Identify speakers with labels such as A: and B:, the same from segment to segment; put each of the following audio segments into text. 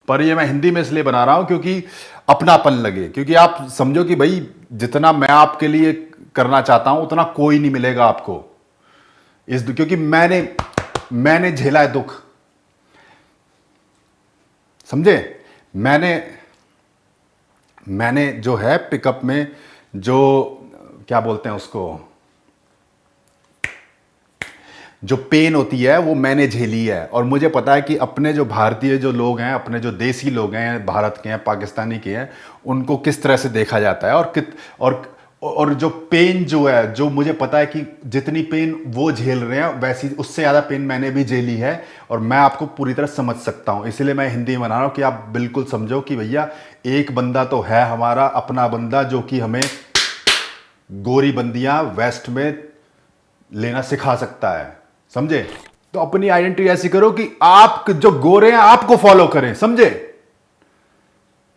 A: पर ये मैं हिंदी में इसलिए बना रहा हूं क्योंकि अपनापन लगे, क्योंकि आप समझो कि भाई जितना मैं आपके लिए करना चाहता हूं उतना कोई नहीं मिलेगा आपको क्योंकि मैंने झेला है दुख, समझे। मैंने मैंने जो है पिकअप में जो क्या बोलते हैं उसको, जो पेन होती है वो मैंने झेली है। और मुझे पता है कि अपने जो भारतीय जो लोग हैं, अपने जो देसी लोग हैं, भारत के हैं, पाकिस्तानी के हैं, उनको किस तरह से देखा जाता है और जो पेन जो है, जो मुझे पता है कि जितनी पेन वो झेल रहे हैं वैसी उससे ज़्यादा पेन मैंने भी झेली है और मैं आपको पूरी तरह समझ सकता हूँ। इसलिए मैं हिंदी में बना रहा हूँ कि आप बिल्कुल समझो कि भैया एक बंदा तो है हमारा अपना बंदा जो कि हमें गोरी बंदियां वेस्ट में लेना सिखा सकता है, समझे। तो अपनी आइडेंटिटी ऐसी करो कि आप जो गोरे हैं आपको फॉलो करें, समझे।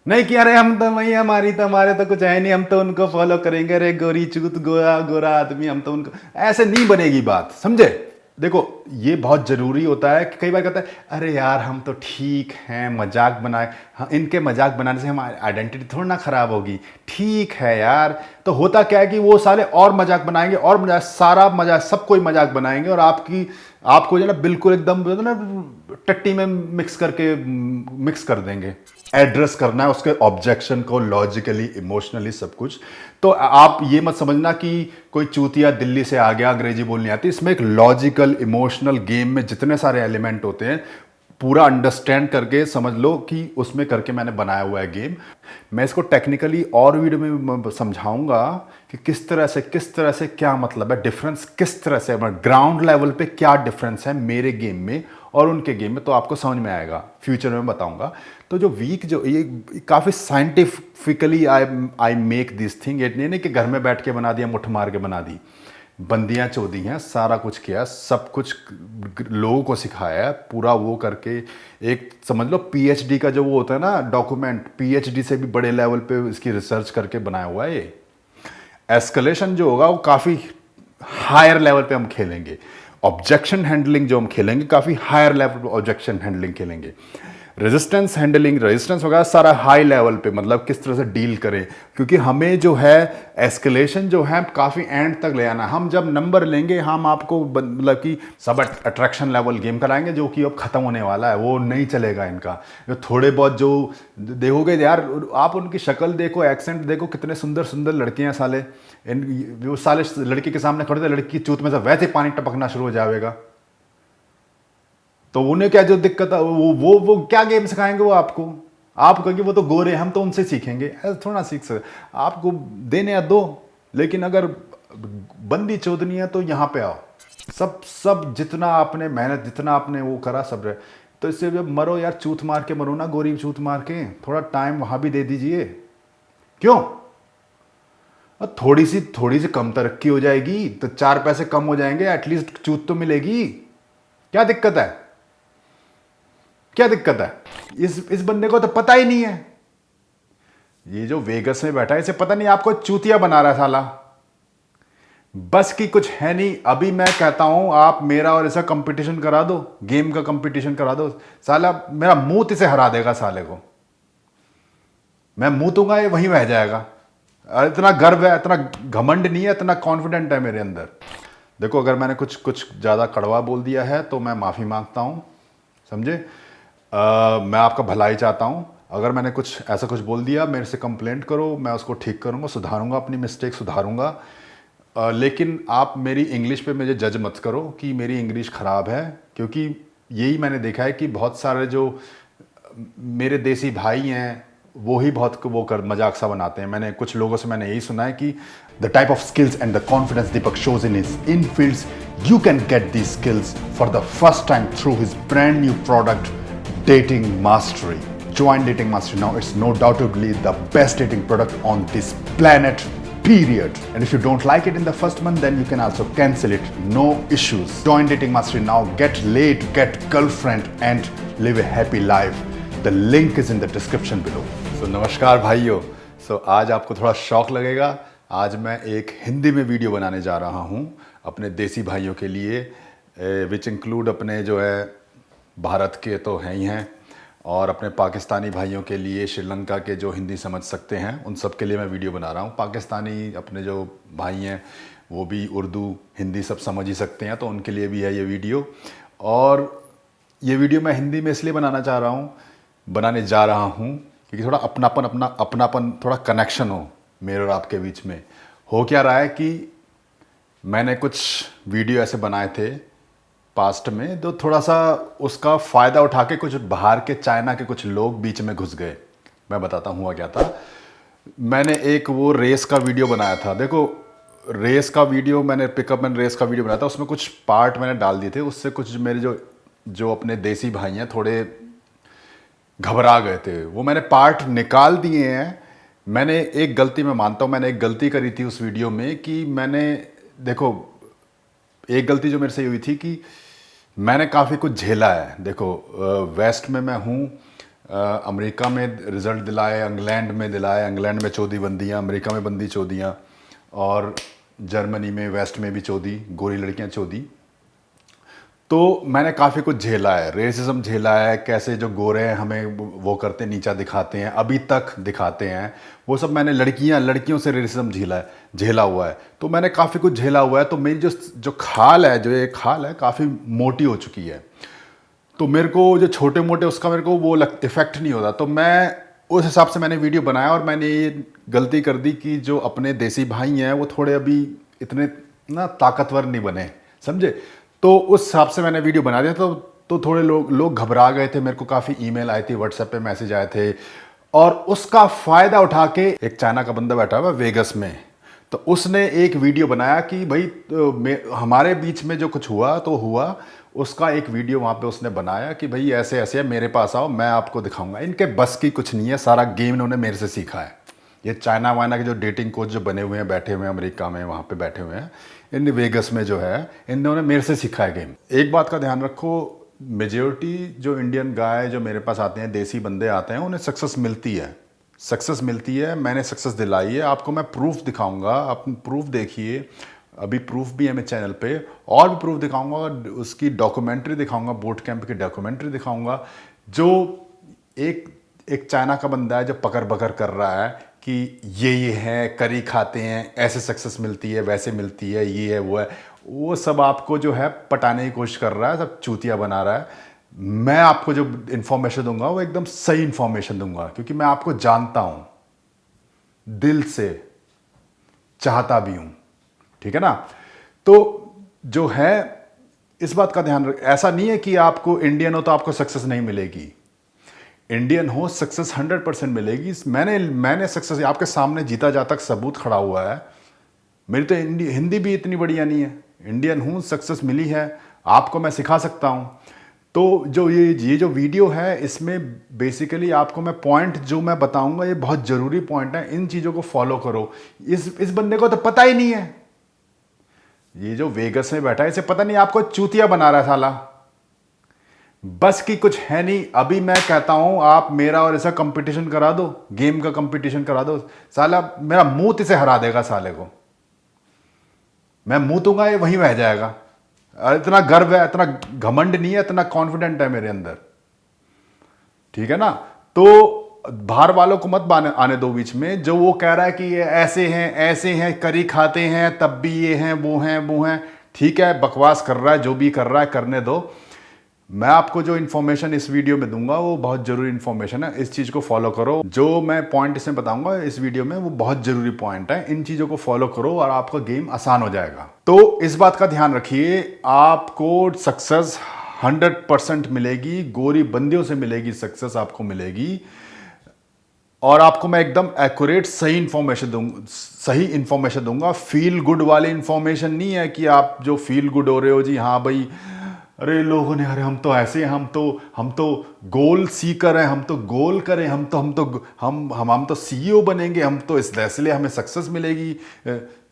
A: नहीं कि अरे हम तो वही हमारी तो हमारे तो कुछ है नहीं, हम तो उनको फॉलो करेंगे, अरे गोरी चूत गोरा गोरा आदमी, हम तो उनको, ऐसे नहीं बनेगी बात, समझे। देखो ये बहुत जरूरी होता है कि कई बार कहता है अरे यार हम तो ठीक हैं, मजाक बनाए, हाँ इनके मजाक बनाने से हमारी आइडेंटिटी थोड़ा ना खराब होगी, ठीक है यार। तो होता क्या है कि वो साले और मजाक बनाएंगे और मजाक, सारा मजाक, सब कोई मजाक बनाएंगे और आपको जो ना बिल्कुल एकदम ना टट्टी में मिक्स कर देंगे। एड्रेस करना है उसके ऑब्जेक्शन को लॉजिकली, इमोशनली, सब कुछ। तो आप ये मत समझना कि कोई चूतिया दिल्ली से आ गया अंग्रेजी बोलनी आती। इसमें एक लॉजिकल इमोशनल गेम में जितने सारे एलिमेंट होते हैं पूरा अंडरस्टैंड करके समझ लो कि उसमें करके मैंने बनाया हुआ है गेम। मैं इसको टेक्निकली और वीडियो में समझाऊंगा कि किस तरह से क्या मतलब है, डिफरेंस किस तरह से, ग्राउंड लेवल पे क्या डिफरेंस है मेरे गेम में और उनके गेम में, तो आपको समझ में आएगा, फ्यूचर में बताऊंगा। तो जो वीक जो ये काफ़ी scientifically I make this thing, ये नहीं कि घर में बैठ के बना दिया, मुठ मार के बना दी, बंदियां चोदी हैं, सारा कुछ किया, सब कुछ लोगों को सिखाया है, पूरा वो करके एक समझ लो पीएचडी का जो वो होता है ना डॉक्यूमेंट, पीएचडी से भी बड़े लेवल पे इसकी रिसर्च करके बनाया हुआ है ये। एस्केलेशन जो होगा वो काफ़ी हायर लेवल पे हम खेलेंगे। ऑब्जेक्शन हैंडलिंग जो हम खेलेंगे काफ़ी हायर लेवल पे ऑब्जेक्शन हैंडलिंग खेलेंगे। रेजिस्टेंस हैंडलिंग, रेजिस्टेंस वगैरह सारा हाई लेवल पे, मतलब किस तरह से डील करें, क्योंकि हमें जो है एस्केलेशन जो है काफ़ी एंड तक ले आना। हम जब नंबर लेंगे हम आपको मतलब कि सब अट्रैक्शन लेवल गेम कराएंगे जो कि अब ख़त्म होने वाला है, वो नहीं चलेगा इनका। जो थोड़े बहुत जो देखोगे यार, आप उनकी शक्ल देखो, एक्सेंट देखो, कितने सुंदर सुंदर लड़के हैं साले, वो साले लड़की के सामने खड़े थे, लड़की की चूत में से वैसे पानी टपकना शुरू हो जाएगा। तो उन्हें क्या जो दिक्कत है, वो क्या गेम सिखाएंगे वो आपको। आप कहेंगे वो तो गोरे, हम तो उनसे सीखेंगे, ऐसा थोड़ा ना सीख सकते। आपको देने या दो, लेकिन अगर बंदी चोदनी है तो यहाँ पे आओ। सब जितना आपने मेहनत, जितना आपने वो करा सब रहे, तो इससे जब मरो यार चूत मार के मरो ना, गोरी चूत मार के, थोड़ा टाइम वहां भी दे दीजिए। क्यों? और थोड़ी सी कम तरक्की हो जाएगी तो 4 पैसे कम हो जाएंगे, एटलीस्ट चूत तो मिलेगी। क्या दिक्कत है? क्या दिक्कत है? इस बंदे को तो पता ही नहीं है, ये जो वेगस में बैठा है इसे पता नहीं आपको चूतिया बना रहा है साला, बस की कुछ है नहीं। अभी मैं कहता हूं आप मेरा और ऐसा कंपटीशन करा दो, गेम का कंपटीशन करा दो, साला मेरा मुंह इसे हरा देगा साले को। मैं मुंह दूंगा ये वहीं बह जाएगा। इतना गर्व है, इतना घमंड नहीं है, इतना कॉन्फिडेंट है मेरे अंदर। देखो अगर मैंने कुछ ज़्यादा कड़वा बोल दिया है तो मैं माफ़ी मांगता हूं, समझे। मैं आपका भलाई चाहता हूं। अगर मैंने ऐसा कुछ बोल दिया मेरे से कंप्लेंट करो, मैं उसको ठीक करूंगा, सुधारूंगा, अपनी मिस्टेक सुधारूंगा। लेकिन आप मेरी इंग्लिश पे मुझे जज मत करो कि मेरी इंग्लिश ख़राब है, क्योंकि यही मैंने देखा है कि बहुत सारे जो मेरे देसी भाई हैं वो ही बहुत वो कर मजाक सा बनाते हैं। मैंने कुछ लोगों से मैंने यही सुना है कि the type of skills and the confidence Deepak shows in his in fields, you can get these skills for the first time through his brand new product Dating Mastery. Join Dating Mastery now. It's no doubtably the best dating product on this planet, period. And if you don't like it in the first month, then you can also cancel it. No issues. Join Dating Mastery now. Get laid, get girlfriend, and live a happy life. The link is in the description below. So नमस्कार भाइयों. So आज आपको थोड़ा शौक लगेगा. आज मैं एक हिंदी में वीडियो बनाने जा रहा हूँ अपने देसी भाइयों के लिए, विच इंक्लूड अपने जो है भारत के तो हैं ही हैं, और अपने पाकिस्तानी भाइयों के लिए, श्रीलंका के जो हिंदी समझ सकते हैं उन सब के लिए मैं वीडियो बना रहा हूँ। पाकिस्तानी अपने जो भाई हैं वो भी उर्दू हिंदी सब समझ ही सकते हैं, तो उनके लिए भी है ये वीडियो। और ये वीडियो मैं हिंदी में इसलिए बनाने जा रहा हूँ क्योंकि थोड़ा अपनापन थोड़ा कनेक्शन हो मेरे और आपके बीच में। हो क्या रहा है कि मैंने कुछ वीडियो ऐसे बनाए थे पास्ट में, तो थोड़ा सा उसका फ़ायदा उठा के कुछ बाहर के, चाइना के कुछ लोग बीच में घुस गए। मैं बताता हूँ हुआ क्या था। मैंने एक वो रेस का वीडियो बनाया था। देखो, रेस का वीडियो मैंने पिकअप एंड रेस का वीडियो बनाया था, उसमें कुछ पार्ट मैंने डाल दिए थे। उससे कुछ मेरे जो जो अपने देसी भाई हैं थोड़े घबरा गए थे, वो मैंने पार्ट निकाल दिए हैं। मैंने एक गलती, मैं मानता हूँ मैंने एक गलती करी थी उस वीडियो में कि मैंने, देखो, एक गलती जो मेरे से हुई थी कि मैंने काफ़ी कुछ झेला है। देखो, वेस्ट में मैं हूँ, अमेरिका में रिज़ल्ट दिलाए, इंग्लैंड में दिलाए, इंग्लैंड में चौधी बंदियाँ, अमेरिका में बंदी चौधियाँ, और जर्मनी में, वेस्ट में भी चौधी, गोरी लड़कियाँ चौधी। तो मैंने काफ़ी कुछ झेला है, रेसिज्म झेला है, कैसे जो गोरे हैं हमें वो करते, नीचा दिखाते हैं, अभी तक दिखाते हैं, वो सब मैंने लड़कियों से रेसिज्म झेला हुआ है। तो मैंने काफ़ी कुछ झेला हुआ है। तो मेरी जो जो खाल है, जो ये खाल है, काफ़ी मोटी हो चुकी है। तो मेरे को जो छोटे मोटे उसका मेरे को वो इफेक्ट नहीं होता। तो मैं उस हिसाब से मैंने वीडियो बनाया, और मैंने ये गलती कर दी कि जो अपने देसी भाई हैं वो थोड़े अभी इतने ना ताकतवर नहीं बने, समझे। तो उस हिसाब से मैंने वीडियो बना दिया। तो थोड़े लोग घबरा गए थे। मेरे को काफ़ी ईमेल आई थी, व्हाट्सएप पे मैसेज आए थे, और उसका फ़ायदा उठा के एक चाइना का बंदा बैठा हुआ वेगस में, तो उसने एक वीडियो बनाया कि भाई हमारे बीच में जो कुछ हुआ तो हुआ, उसका एक वीडियो वहाँ पे उसने बनाया कि भाई ऐसे ऐसे है, मेरे पास आओ, मैं आपको दिखाऊंगा। इनके बस की कुछ नहीं है, सारा गेम इन्होंने मेरे से सीखा है। ये चाइना वाइना के जो डेटिंग कोच जो बने हुए हैं, बैठे हुए हैं अमेरिका में, वहाँ पे बैठे हुए हैं, इन वेगस में जो है, इन्होंने मेरे से सीखा है गेम। एक बात का ध्यान रखो, मेजोरिटी जो इंडियन गाय जो मेरे पास आते हैं, देसी बंदे आते हैं, उन्हें सक्सेस मिलती है। मैंने सक्सेस दिलाई है। आपको मैं प्रूफ दिखाऊंगा, आप प्रूफ देखिए। अभी प्रूफ भी है मेरे चैनल पे, और भी प्रूफ दिखाऊंगा, उसकी डॉक्यूमेंट्री दिखाऊंगा, बूट कैंप की डॉक्यूमेंट्री दिखाऊंगा। जो एक एक चाइना का बंदा है जो पकड़ बकर कर रहा है कि ये है, करी खाते हैं, ऐसे सक्सेस मिलती है, वैसे मिलती है, ये है, वो सब आपको जो है पटाने की कोशिश कर रहा है, सब चूतिया बना रहा है। मैं आपको जो इन्फॉर्मेशन दूंगा वो एकदम सही इन्फॉर्मेशन दूंगा, क्योंकि मैं आपको जानता हूं, दिल से चाहता भी हूं, ठीक है ना। तो जो है, इस बात का ध्यान रख, ऐसा नहीं है कि आपको इंडियन हो तो आपको सक्सेस नहीं मिलेगी। इंडियन हो, सक्सेस 100% मिलेगी। मैंने सक्सेस आपके सामने जीता जाता सबूत खड़ा हुआ है। मेरी तो हिंदी भी इतनी बढ़िया नहीं है, इंडियन हूँ, सक्सेस मिली है, आपको मैं सिखा सकता हूँ। तो जो ये जो वीडियो है, इसमें बेसिकली आपको मैं पॉइंट जो मैं बताऊंगा, ये बहुत ज़रूरी पॉइंट है, इन चीज़ों को फॉलो करो। इस बंदे को तो पता ही नहीं है, ये जो वेगस में बैठा है, इसे पता नहीं आपको चूतिया बना रहा है साला, बस की कुछ है नहीं। अभी मैं कहता हूं आप मेरा और ऐसा कंपटीशन करा दो, गेम का कंपटीशन करा दो, साला मेरा मुंह इसे हरा देगा साले को। मैं मुंह दूंगा, ये वहीं बह जाएगा। इतना गर्व है, इतना घमंड नहीं है, इतना कॉन्फिडेंट है मेरे अंदर, ठीक है ना। तो बाहर वालों को मत आने दो बीच में, जो वो कह रहा है कि ये ऐसे हैं, करी खाते हैं, तब भी ये हैं, वो हैं। ठीक है, बकवास कर रहा है, जो भी कर रहा है करने दो। मैं आपको जो इन्फॉर्मेशन इस वीडियो में दूंगा वो बहुत जरूरी इन्फॉर्मेशन है, इस चीज को फॉलो करो। जो मैं पॉइंट इसमें बताऊंगा इस वीडियो में वो बहुत जरूरी पॉइंट है, इन चीजों को फॉलो करो और आपका गेम आसान हो जाएगा। तो इस बात का ध्यान रखिए, आपको सक्सेस 100% मिलेगी, गोरी बंदियों से मिलेगी सक्सेस, आपको मिलेगी। और आपको मैं एकदम एक्यूरेट सही इंफॉर्मेशन दूंगा। फील गुड वाली इंफॉर्मेशन नहीं है कि आप जो फील गुड हो रहे हो जी, हाँ भाई, अरे लोगों ने, अरे हम तो ऐसे हैं, हम तो गोल सीकर हैं, हम तो गोल करें, हम तो सीईओ बनेंगे, हम तो इसलिए हमें सक्सेस मिलेगी।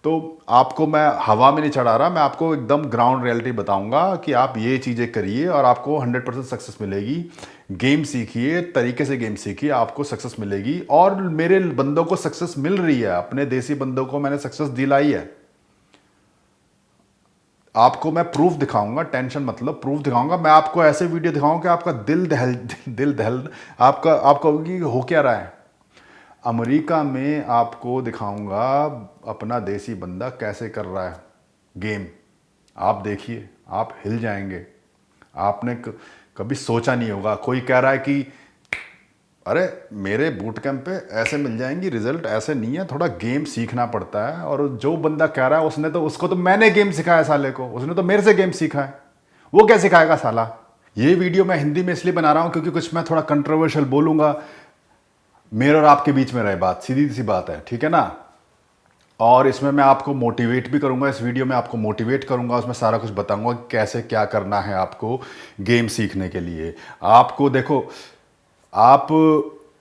A: तो आपको मैं हवा में नहीं चढ़ा रहा, मैं आपको एकदम ग्राउंड रियलिटी बताऊंगा कि आप ये चीज़ें करिए और आपको 100% सक्सेस मिलेगी। गेम सीखिए, तरीके से गेम सीखिए, आपको सक्सेस मिलेगी। और मेरे बंदों को सक्सेस मिल रही है, अपने देसी बंदों को मैंने सक्सेस दिलाई है। आपको मैं प्रूफ दिखाऊंगा, टेंशन मतलब प्रूफ दिखाऊंगा। मैं आपको ऐसे वीडियो दिखाऊंगा कि आपका दिल दहल, आपका आपका होगी कि हो क्या रहा है। अमेरिका में आपको दिखाऊंगा अपना देसी बंदा कैसे कर रहा है गेम। आप देखिए, आप हिल जाएंगे। आपने कभी सोचा नहीं होगा। कोई कह रहा है कि अरे मेरे बूट कैंप पे ऐसे मिल जाएंगी रिजल्ट, ऐसे नहीं है, थोड़ा गेम सीखना पड़ता है। और जो बंदा कह रहा है उसको तो मैंने गेम सिखाया साले को, उसने तो मेरे से गेम सीखा है, वो क्या सिखाएगा साला। ये वीडियो मैं हिंदी में इसलिए बना रहा हूं क्योंकि कुछ मैं थोड़ा कंट्रोवर्शियल बोलूंगा, मेरे और आपके बीच में रहे बात, सीधी सी बात है, ठीक है ना। और इसमें मैं आपको मोटिवेट भी करूंगा, इस वीडियो में आपको मोटिवेट करूंगा, उसमें सारा कुछ बताऊंगा कि कैसे क्या करना है आपको गेम सीखने के लिए। आपको देखो, आप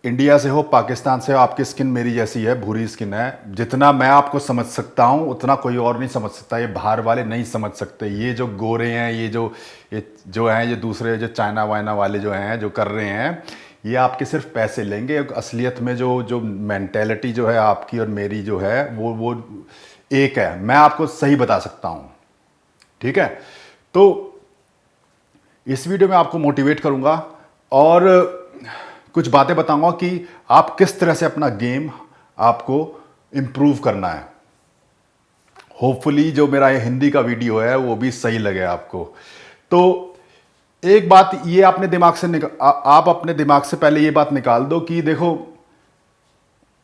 A: इंडिया से हो, पाकिस्तान से हो, आपकी स्किन मेरी जैसी है, भूरी स्किन है। जितना मैं आपको समझ सकता हूं उतना कोई और नहीं समझ सकता। ये बाहर वाले नहीं समझ सकते। ये जो गोरे हैं, ये जो हैं, ये दूसरे जो चाइना वाइना वाले जो हैं, जो कर रहे हैं, ये आपके सिर्फ पैसे लेंगे। असलियत में जो जो मेंटेलिटी जो है आपकी और मेरी जो है वो एक है। मैं आपको सही बता सकता हूं, ठीक है। तो इस वीडियो में आपको मोटिवेट करूंगा और कुछ बातें बताऊंगा कि आप किस तरह से अपना गेम आपको इंप्रूव करना है। होपफुली जो मेरा ये हिंदी का वीडियो है वो भी सही लगे आपको। तो एक बात ये आपने दिमाग से आप अपने दिमाग से पहले ये बात निकाल दो कि देखो,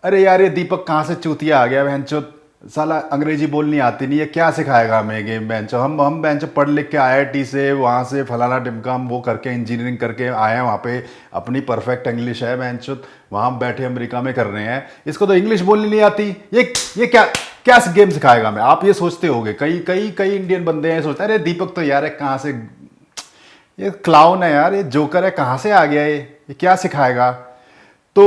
A: अरे यार ये दीपक कहाँ से चूतिया आ गया बहनचो, साला अंग्रेजी बोलनी आती नहीं है, क्या सिखाएगा हमें गेम। बेंचो हम बेंचो पढ़ लिख के आईआईटी से वहाँ से फलाना टिमका हम वो करके इंजीनियरिंग करके आए हैं, वहाँ पे अपनी परफेक्ट इंग्लिश है बेंचो, वहाँ बैठे अमेरिका में कर रहे हैं, इसको तो इंग्लिश बोलनी नहीं आती, ये क्या क्या गेम सिखाएगा हमें। आप ये सोचते होगे, कई कई कई इंडियन बंदे हैं सोचते हैं अरे दीपक तो यार कहाँ से, ये क्लाउन है यार, ये जोकर है, कहाँ से आ गया ये क्या सिखाएगा। तो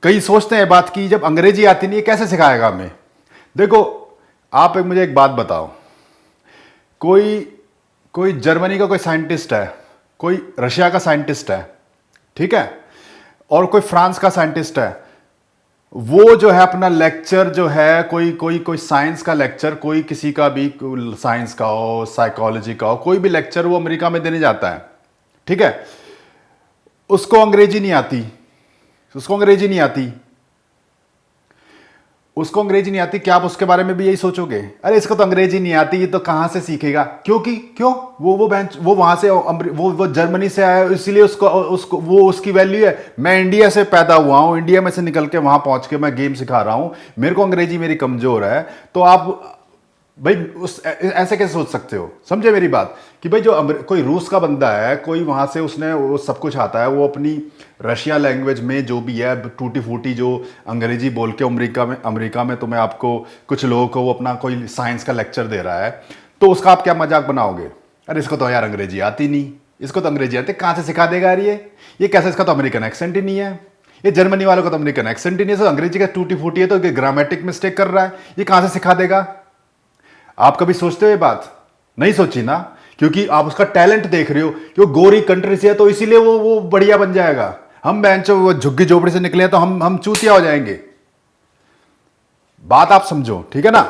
A: कई सोचते हैं बात की जब अंग्रेजी आती नहीं है कैसे सिखाएगा हमें। देखो, आप मुझे एक बात बताओ, कोई कोई जर्मनी का कोई साइंटिस्ट है, कोई रशिया का साइंटिस्ट है, ठीक है, और कोई फ्रांस का साइंटिस्ट है, वो जो है अपना लेक्चर जो है, कोई कोई कोई साइंस का लेक्चर, कोई किसी का भी, साइंस का हो, साइकोलॉजी का हो, कोई भी लेक्चर वो अमेरिका में देने जाता है, ठीक है। उसको अंग्रेजी नहीं आती, उसको अंग्रेजी नहीं आती, उसको अंग्रेजी नहीं आती। क्या आप उसके बारे में भी यही सोचोगे, अरे इसको तो अंग्रेजी नहीं आती, ये तो कहां से सीखेगा। क्यों वो वहां से वो जर्मनी से आया, इसलिए उसको वो उसकी वैल्यू है। मैं इंडिया से पैदा हुआ हूं, इंडिया में से निकल के वहां पहुंच के मैं गेम सिखा रहा हूं, मेरे को अंग्रेजी मेरी कमजोर है। तो आप भाई ऐसे कैसे सोच सकते हो, समझे मेरी बात, कि भाई जो कोई रूस का बंदा है, कोई वहां से उसने वो सब कुछ आता है, वो अपनी रशिया लैंग्वेज में जो भी है टूटी फूटी जो अंग्रेजी बोल के अमेरिका में तो मैं आपको कुछ लोगों को वो अपना कोई साइंस का लेक्चर दे रहा है, तो उसका आप क्या मजाक बनाओगे। अरे इसको तो यार अंग्रेजी आती नहीं, इसको तो अंग्रेजी आती, कहाँ से सिखा देगा यार ये कैसे, इसका तो अमेरिकन एक्सेंट ही नहीं है, ये जर्मनी वालों का तो अमेरिकन एक्सेंट ही नहीं है, तो अंग्रेजी का टूटी फूटी है, तो ग्रामेटिक मिस्टेक कर रहा है, ये कहाँ से सिखा देगा। आप कभी सोचते हुए बात नहीं सोची ना, क्योंकि आप उसका टैलेंट देख रहे हो कि वो गोरी कंट्री से है, तो इसीलिए वो बढ़िया बन जाएगा। हम बेंचो वो झुग्गी झोपड़ी से निकले हैं तो हम चूतिया हो जाएंगे। बात आप समझो, ठीक है ना।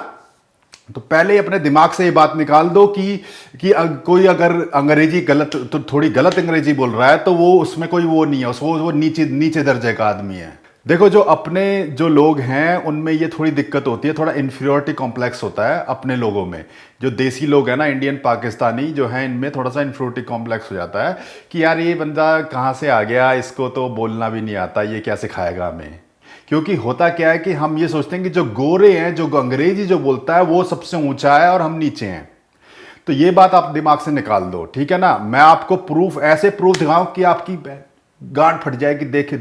A: तो पहले ही अपने दिमाग से ये बात निकाल दो कि कोई अगर अंग्रेजी गलत, तो थोड़ी गलत अंग्रेजी बोल रहा है, तो वो उसमें कोई वो नहीं है, वो नीचे नीचे दर्जे का आदमी है। देखो, जो अपने जो लोग हैं उनमें ये थोड़ी दिक्कत होती है, थोड़ा इन्फीरियोरिटी कॉम्प्लेक्स होता है अपने लोगों में। जो देसी लोग हैं ना, इंडियन पाकिस्तानी जो हैं, इनमें थोड़ा सा इन्फीरियोरिटी कॉम्प्लेक्स हो जाता है कि यार ये बंदा कहाँ से आ गया, इसको तो बोलना भी नहीं आता, ये क्या सिखाएगा हमें। क्योंकि होता क्या है कि हम ये सोचते हैं कि जो गोरे हैं, जो अंग्रेजी जो बोलता है वो सबसे ऊंचा है और हम नीचे हैं। तो ये बात आप दिमाग से निकाल दो, ठीक है ना। मैं आपको ऐसे प्रूफ दिखाऊं कि आपकी गांड फट जाएगी। देख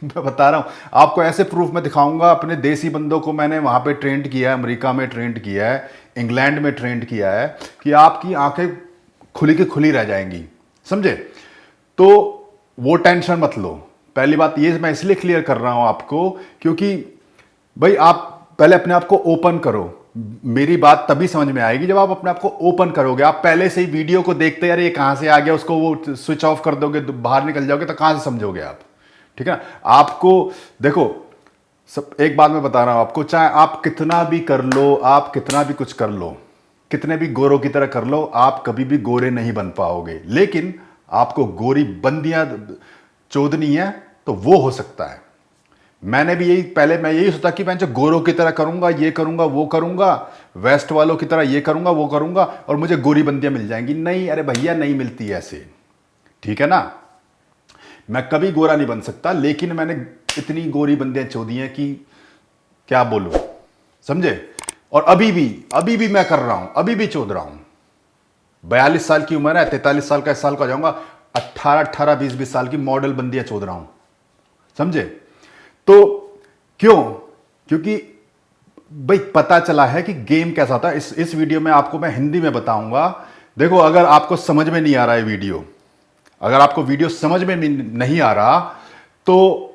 A: मैं बता रहा हूं आपको, ऐसे प्रूफ मैं दिखाऊंगा। अपने देसी बंदों को मैंने वहां पे ट्रेंड किया है, अमेरिका में ट्रेंड किया है, इंग्लैंड में ट्रेंड किया है, कि आपकी आंखें खुली की खुली रह जाएंगी, समझे। तो वो टेंशन मत लो। पहली बात ये मैं इसलिए क्लियर कर रहा हूं आपको, क्योंकि भाई आप पहले अपने आप को ओपन करो। मेरी बात तभी समझ में आएगी जब आप अपने आप को ओपन करोगे। आप पहले से ही वीडियो को देखते यार ये कहां से आ गया, उसको वो स्विच ऑफ कर दोगे, बाहर निकल जाओगे, तो कहां से समझोगे आप, ठीक है। आपको देखो, एक बात मैं बता रहा हूं आपको, चाहे आप कितना भी कर लो, आप कितना भी कुछ कर लो, कितने भी गोरों की तरह कर लो, आप कभी भी गोरे नहीं बन पाओगे। लेकिन आपको गोरी बंदियां चोदनी है तो वो हो सकता है। मैंने भी पहले मैं यही सोचा कि मैं जो गोरों की तरह करूंगा, ये करूंगा, वो करूंगा, वेस्ट वालों की तरह ये करूंगा, वो करूंगा और मुझे गोरी बंदियां मिल जाएंगी। नहीं, अरे भैया नहीं मिलती ऐसे, ठीक है ना। मैं कभी गोरा नहीं बन सकता, लेकिन मैंने इतनी गोरी बंदियां चोदी हैं कि क्या बोलूं, समझे। और अभी भी मैं कर रहा हूं, अभी भी चोद रहा हूं। 42 साल की उम्र है, 43 साल का इस साल का हो जाऊंगा, 18 20 साल की मॉडल बंदियां चोद रहा हूं, समझे। तो क्यों? क्योंकि भाई पता चला है कि गेम कैसा था। इस वीडियो में आपको मैं हिंदी में बताऊंगा। देखो, अगर आपको समझ में नहीं आ रहा है वीडियो, अगर आपको वीडियो समझ में नहीं आ रहा तो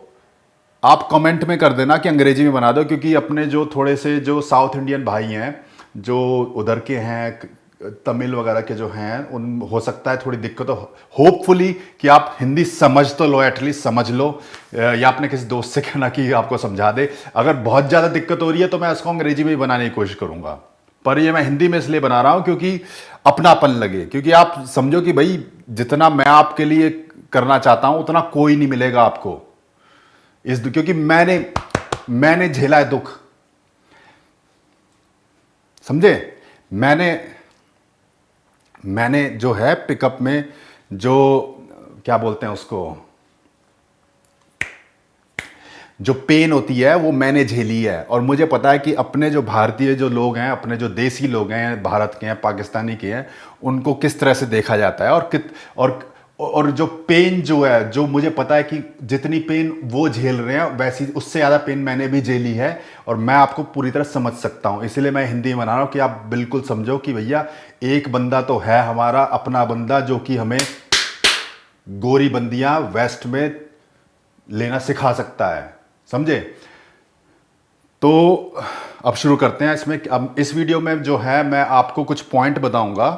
A: आप कमेंट में कर देना कि अंग्रेजी में बना दो, क्योंकि अपने जो थोड़े से जो साउथ इंडियन भाई हैं, जो उधर के हैं, तमिल वगैरह के जो हैं, उन हो सकता है थोड़ी दिक्कत हो। होपफुली कि आप हिंदी समझ तो लो, एटलीस्ट समझ लो, या अपने किसी दोस्त से कहना कि आपको समझा दे। अगर बहुत ज़्यादा दिक्कत हो रही है तो मैं इसको अंग्रेजी में ही बनाने की कोशिश करूंगा, पर ये मैं हिंदी में इसलिए बना रहा हूं क्योंकि अपनापन लगे, क्योंकि आप समझो कि भाई जितना मैं आपके लिए करना चाहता हूं उतना कोई नहीं मिलेगा आपको क्योंकि मैंने झेला है दुख, समझे। मैंने जो है पिकअप में जो क्या बोलते हैं उसको, जो पेन होती है वो मैंने झेली है। और मुझे पता है कि अपने जो भारतीय जो लोग हैं, अपने जो देसी लोग हैं, भारत के हैं, पाकिस्तानी के हैं, उनको किस तरह से देखा जाता है। और जो पेन जो है, जो मुझे पता है कि जितनी पेन वो झेल रहे हैं वैसी उससे ज़्यादा पेन मैंने भी झेली है, और मैं आपको पूरी तरह समझ सकता हूँ। इसलिए मैं हिंदी में बना रहा हूँ कि आप बिल्कुल समझो कि भैया एक बंदा तो है हमारा अपना बंदा, जो कि हमें गोरी बंदियां वेस्ट में लेना सिखा सकता है, समझे। तो अब शुरू करते हैं। अब इस वीडियो में जो है मैं आपको कुछ पॉइंट बताऊंगा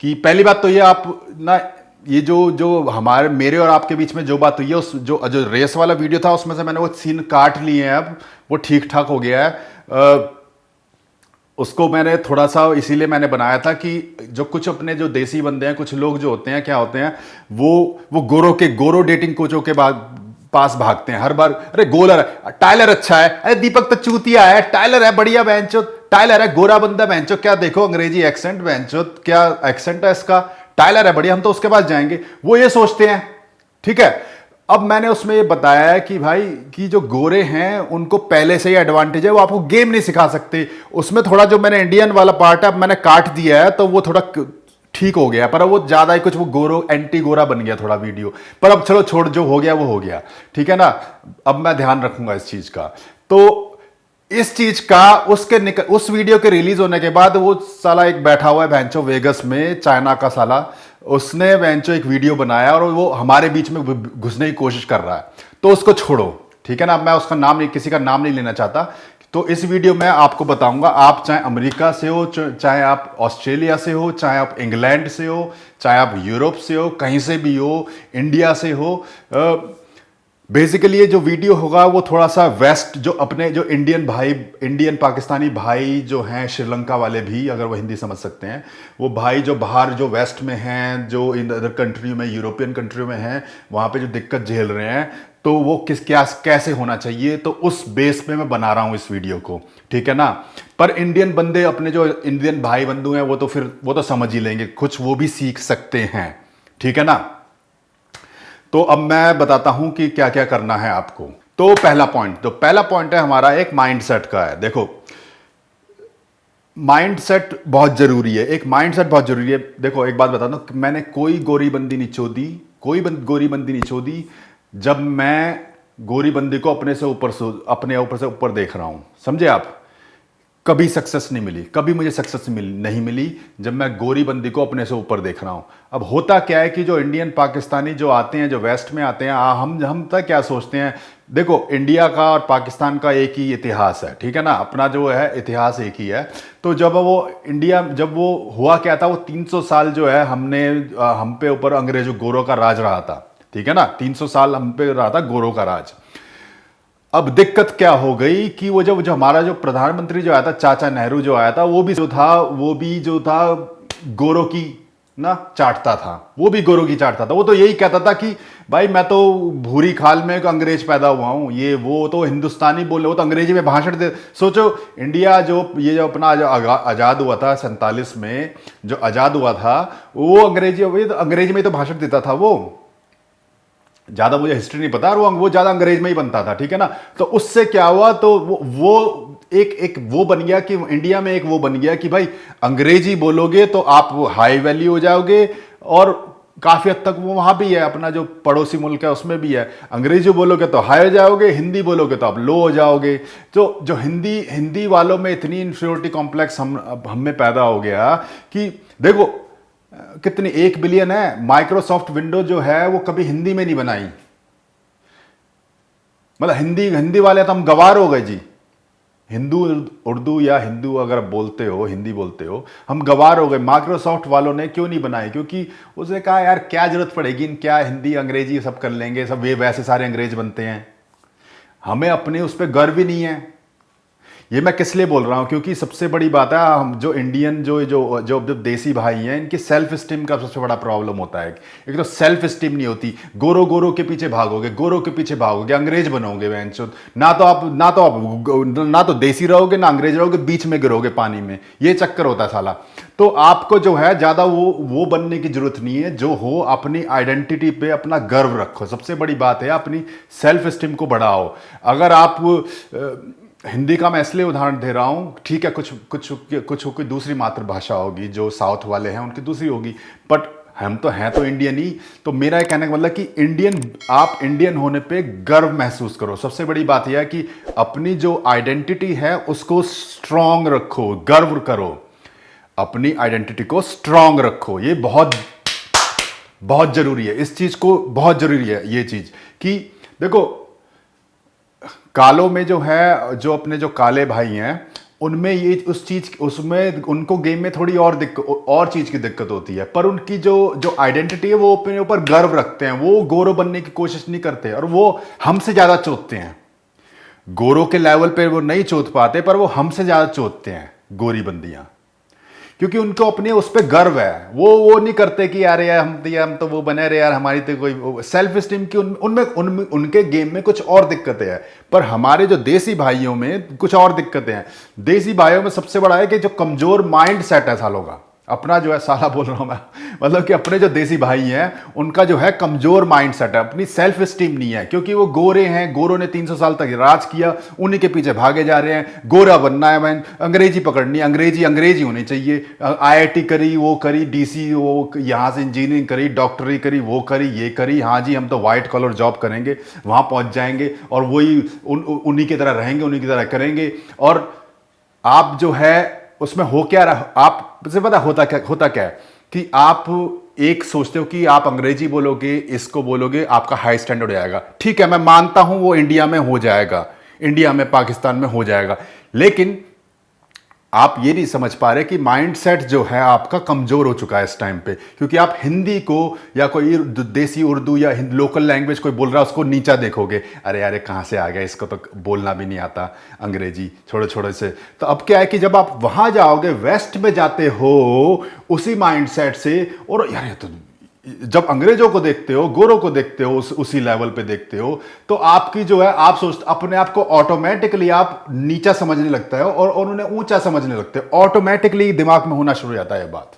A: कि पहली बात तो ये आप ना, ये जो हमारे मेरे और आपके बीच में जो बात हुई है, उस जो रेस वाला वीडियो था उसमें से मैंने वो सीन काट लिए हैं, अब वो ठीक ठाक हो गया है। उसको मैंने थोड़ा सा इसीलिए मैंने बनाया था कि जो कुछ अपने जो देसी बंदे हैं, कुछ लोग जो होते हैं, क्या होते हैं, वो गोरो डेटिंग कोचों के पास भागते हैं हर बार। अरे गोलर है, टाइलर अच्छा है, अरे दीपक तो चूतिया है, टाइलर है बढ़िया बेंचो, टाइलर है गोरा बंदा बेंचो, क्या देखो अंग्रेजी एक्सेंट बेंचो, क्या एक्सेंट है इसका, टाइलर है बढ़िया, हम तो उसके पास जाएंगे। वो ये सोचते हैं, ठीक है। अब मैंने उसमें ये बताया है कि भाई कि जो गोरे हैं उनको पहले से ही एडवांटेज है, वो आपको गेम नहीं सिखा सकते। उसमें थोड़ा जो मैंने इंडियन वाला पार्ट है अब मैंने काट दिया है, तो वो थोड़ा ठीक हो गया, पर वो ज्यादा ही कुछ वो गोरो एंटी गोरा बन गया थोड़ा वीडियो। पर अब चलो छोड़, जो हो गया वो हो गया, ठीक है ना। अब मैं ध्यान रखूंगा इस चीज का। तो इस चीज का उस वीडियो के रिलीज होने के बाद वो साला एक बैठा हुआ है भैंचो वेगस में, चाइना का साला, उसने भैंचो एक वीडियो बनाया और वो हमारे बीच में घुसने की कोशिश कर रहा है। तो उसको छोड़ो, ठीक है ना। मैं उसका नाम नहीं, किसी का नाम नहीं लेना चाहता। तो इस वीडियो में आपको बताऊंगा, आप चाहे अमेरिका से हो, चाहे आप ऑस्ट्रेलिया से हो, चाहे आप इंग्लैंड से हो, चाहे आप यूरोप से हो, कहीं से भी हो, इंडिया से हो, बेसिकली ये जो वीडियो होगा वो थोड़ा सा वेस्ट, जो अपने जो इंडियन पाकिस्तानी भाई जो हैं, श्रीलंका वाले भी अगर वो हिंदी समझ सकते हैं, वो भाई जो बाहर जो वेस्ट में हैं, जो इन अदर कंट्री में, यूरोपियन कंट्री में हैं, वहाँ पे जो दिक्कत झेल रहे हैं, तो वो कैसे होना चाहिए, तो उस बेस पे मैं बना रहा हूँ इस वीडियो को, ठीक है ना। पर इंडियन बंदे, अपने जो इंडियन भाई बंधु हैं, वो तो समझ ही लेंगे, कुछ वो भी सीख सकते हैं, ठीक है ना। तो अब मैं बताता हूं कि क्या क्या करना है आपको। तो पहला पॉइंट है हमारा एक माइंडसेट का है। देखो, माइंडसेट बहुत जरूरी है, एक माइंडसेट बहुत जरूरी है। देखो एक बात बताता हूं, मैंने कोई गोरी बंदी नहीं चोदी, गोरी बंदी नहीं चोदी जब मैं गोरी बंदी को अपने ऊपर से ऊपर देख रहा हूं, समझे आप। कभी सक्सेस नहीं मिली, कभी मुझे सक्सेस नहीं मिली जब मैं गोरी बंदी को अपने से ऊपर देख रहा हूं। अब होता क्या है कि जो इंडियन पाकिस्तानी जो आते हैं, जो वेस्ट में आते हैं, हम तक क्या सोचते हैं। देखो, इंडिया का और पाकिस्तान का एक ही इतिहास है, ठीक है ना, अपना जो है इतिहास एक ही है। तो जब वो हुआ क्या था, वो 300 साल जो है हम पे ऊपर अंग्रेजों गोरों का राज रहा था, ठीक है ना। 300 साल हम पे रहा था गोरों का राज। अब दिक्कत क्या हो गई कि वो जो हमारा जो प्रधानमंत्री जो आया था, चाचा नेहरू जो आया था, वो भी जो था गोरों की ना चाटता था, वो भी गोरों की चाटता था। वो तो यही कहता था कि भाई मैं तो भूरी खाल में एक अंग्रेज पैदा हुआ हूं, ये वो तो हिंदुस्तानी बोले, वो तो अंग्रेजी में भाषण दे। सोचो इंडिया जो अपना जो आजाद हुआ था 47 में, जो आजाद हुआ था, वो अंग्रेजी में तो भाषण देता था वो। ज्यादा मुझे हिस्ट्री नहीं पता, और वो ज्यादा अंग्रेज में ही बनता था, ठीक है ना। तो उससे क्या हुआ, तो वो एक वो बन गया कि इंडिया में एक वो बन गया कि भाई अंग्रेजी बोलोगे तो आप हाई वैल्यू हो जाओगे। और काफी हद तक वो वहां भी है, अपना जो पड़ोसी मुल्क है उसमें भी है, अंग्रेजी बोलोगे तो हाई हो जाओगे, हिंदी बोलोगे तो आप लो हो जाओगे। तो जो हिंदी हिंदी वालों में इतनी इंफीरियोरिटी कॉम्प्लेक्स हम में पैदा हो गया कि देखो कितनी 1 बिलियन है। माइक्रोसॉफ्ट विंडो जो है वो कभी हिंदी में नहीं बनाई, मतलब हिंदी हिंदी वाले तो हम गवार हो गए जी। हिंदू उर्दू या हिंदू अगर बोलते हो, हिंदी बोलते हो, हम गवार हो गए। माइक्रोसॉफ्ट वालों ने क्यों नहीं बनाई? क्योंकि उसने कहा यार क्या जरूरत पड़ेगी, क्या हिंदी अंग्रेजी सब कर लेंगे, सब वे वैसे सारे अंग्रेज बनते हैं। हमें अपने उस पर गर्व ही नहीं है। ये मैं किस लिए बोल रहा हूँ, क्योंकि सबसे बड़ी बात है, हम जो इंडियन जो देसी भाई हैं, इनकी सेल्फ स्टीम का सबसे बड़ा प्रॉब्लम होता है। एक तो सेल्फ स्टीम नहीं होती, गोरो गोरो के पीछे भागोगे, गोरो के पीछे भागोगे, अंग्रेज बनोगे वैंचो। ना तो देसी रहोगे ना अंग्रेज रहोगे, बीच में गिरोगे पानी में, ये चक्कर होता है साला। तो आपको जो है ज्यादा वो बनने की जरूरत नहीं है। जो हो अपनी आइडेंटिटी पे अपना गर्व रखो, सबसे बड़ी बात है अपनी सेल्फ स्टीम को बढ़ाओ। अगर आप हिंदी का मैं इसलिए उदाहरण दे रहा हूँ, ठीक है, कुछ कोई दूसरी मातृभाषा होगी, जो साउथ वाले हैं उनकी दूसरी होगी, बट हम तो हैं तो इंडियन ही। तो मेरा ये कहने का मतलब कि आप इंडियन होने पे गर्व महसूस करो। सबसे बड़ी बात यह है कि अपनी जो आइडेंटिटी है उसको स्ट्रांग रखो, गर्व करो, अपनी आइडेंटिटी को स्ट्रांग रखो। ये बहुत बहुत जरूरी है, इस चीज को बहुत जरूरी है ये चीज कि देखो कालों में जो है, जो अपने जो काले भाई हैं, उनमें ये उसमें उनको गेम में थोड़ी और चीज की दिक्कत होती है, पर उनकी जो आइडेंटिटी है वो अपने ऊपर गर्व रखते हैं। वो गोरो बनने की कोशिश नहीं करते, और वो हमसे ज्यादा चोदते हैं। गोरों के लेवल पे वो नहीं चोद पाते, पर वो हमसे ज्यादा चोदते हैं गोरी बंदियां, क्योंकि उनको अपने उस पर गर्व है। वो नहीं करते कि यार हम तो वो बने रहे यार, हमारी तो कोई सेल्फ स्टीम की उनके गेम में कुछ और दिक्कतें हैं। पर हमारे जो देसी भाइयों में कुछ और दिक्कतें हैं। देसी भाइयों में सबसे बड़ा है कि जो कमजोर माइंड सेट है सालों का, अपना जो है, साला बोल रहा हूं मैं, मतलब कि अपने जो देसी भाई हैं उनका जो है कमजोर माइंड सेट है, अपनी सेल्फ स्टीम नहीं है, क्योंकि वो गोरे हैं, गोरों ने 300 साल तक राज किया, उन्हीं के पीछे भागे जा रहे हैं। गोरा बनना है, मैं अंग्रेजी पकड़नी, अंग्रेजी होनी चाहिए। आईआईटी करी, वो करी, डीसी, वो यहाँ से इंजीनियरिंग करी, डॉक्टरी करी, वो करी, ये करी, हाँ जी हम तो व्हाइट कॉलर जॉब करेंगे, वहां पहुंच जाएंगे और वही उन्हीं की तरह रहेंगे, उन्हीं की तरह करेंगे। और आप जो है उसमें हो क्या रहा, आप से पता होता क्या है कि आप एक सोचते हो कि आप अंग्रेजी बोलोगे, इसको बोलोगे, आपका हाई स्टैंडर्ड हो जाएगा। ठीक है, मैं मानता हूं वो इंडिया में हो जाएगा, इंडिया में, पाकिस्तान में हो जाएगा, लेकिन आप ये नहीं समझ पा रहे कि माइंडसेट जो है आपका कमजोर हो चुका है इस टाइम पे, क्योंकि आप हिंदी को या कोई देसी उर्दू या लोकल लैंग्वेज कोई बोल रहा है उसको नीचा देखोगे, अरे यार कहाँ से आ गया, इसको तो बोलना भी नहीं आता अंग्रेजी, छोटे छोटे से। तो अब क्या है कि जब आप वहां जाओगे, वेस्ट में जाते हो उसी माइंडसेट से, और यार ये तो जब अंग्रेजों को देखते हो, गोरों को देखते हो, उसी लेवल पे देखते हो, तो आपकी जो है, आप सोचते अपने आप को ऑटोमेटिकली आप नीचा समझने लगता है और उन्हें ऊंचा समझने लगते हो। ऑटोमेटिकली दिमाग में होना शुरू हो जाता है ये बात,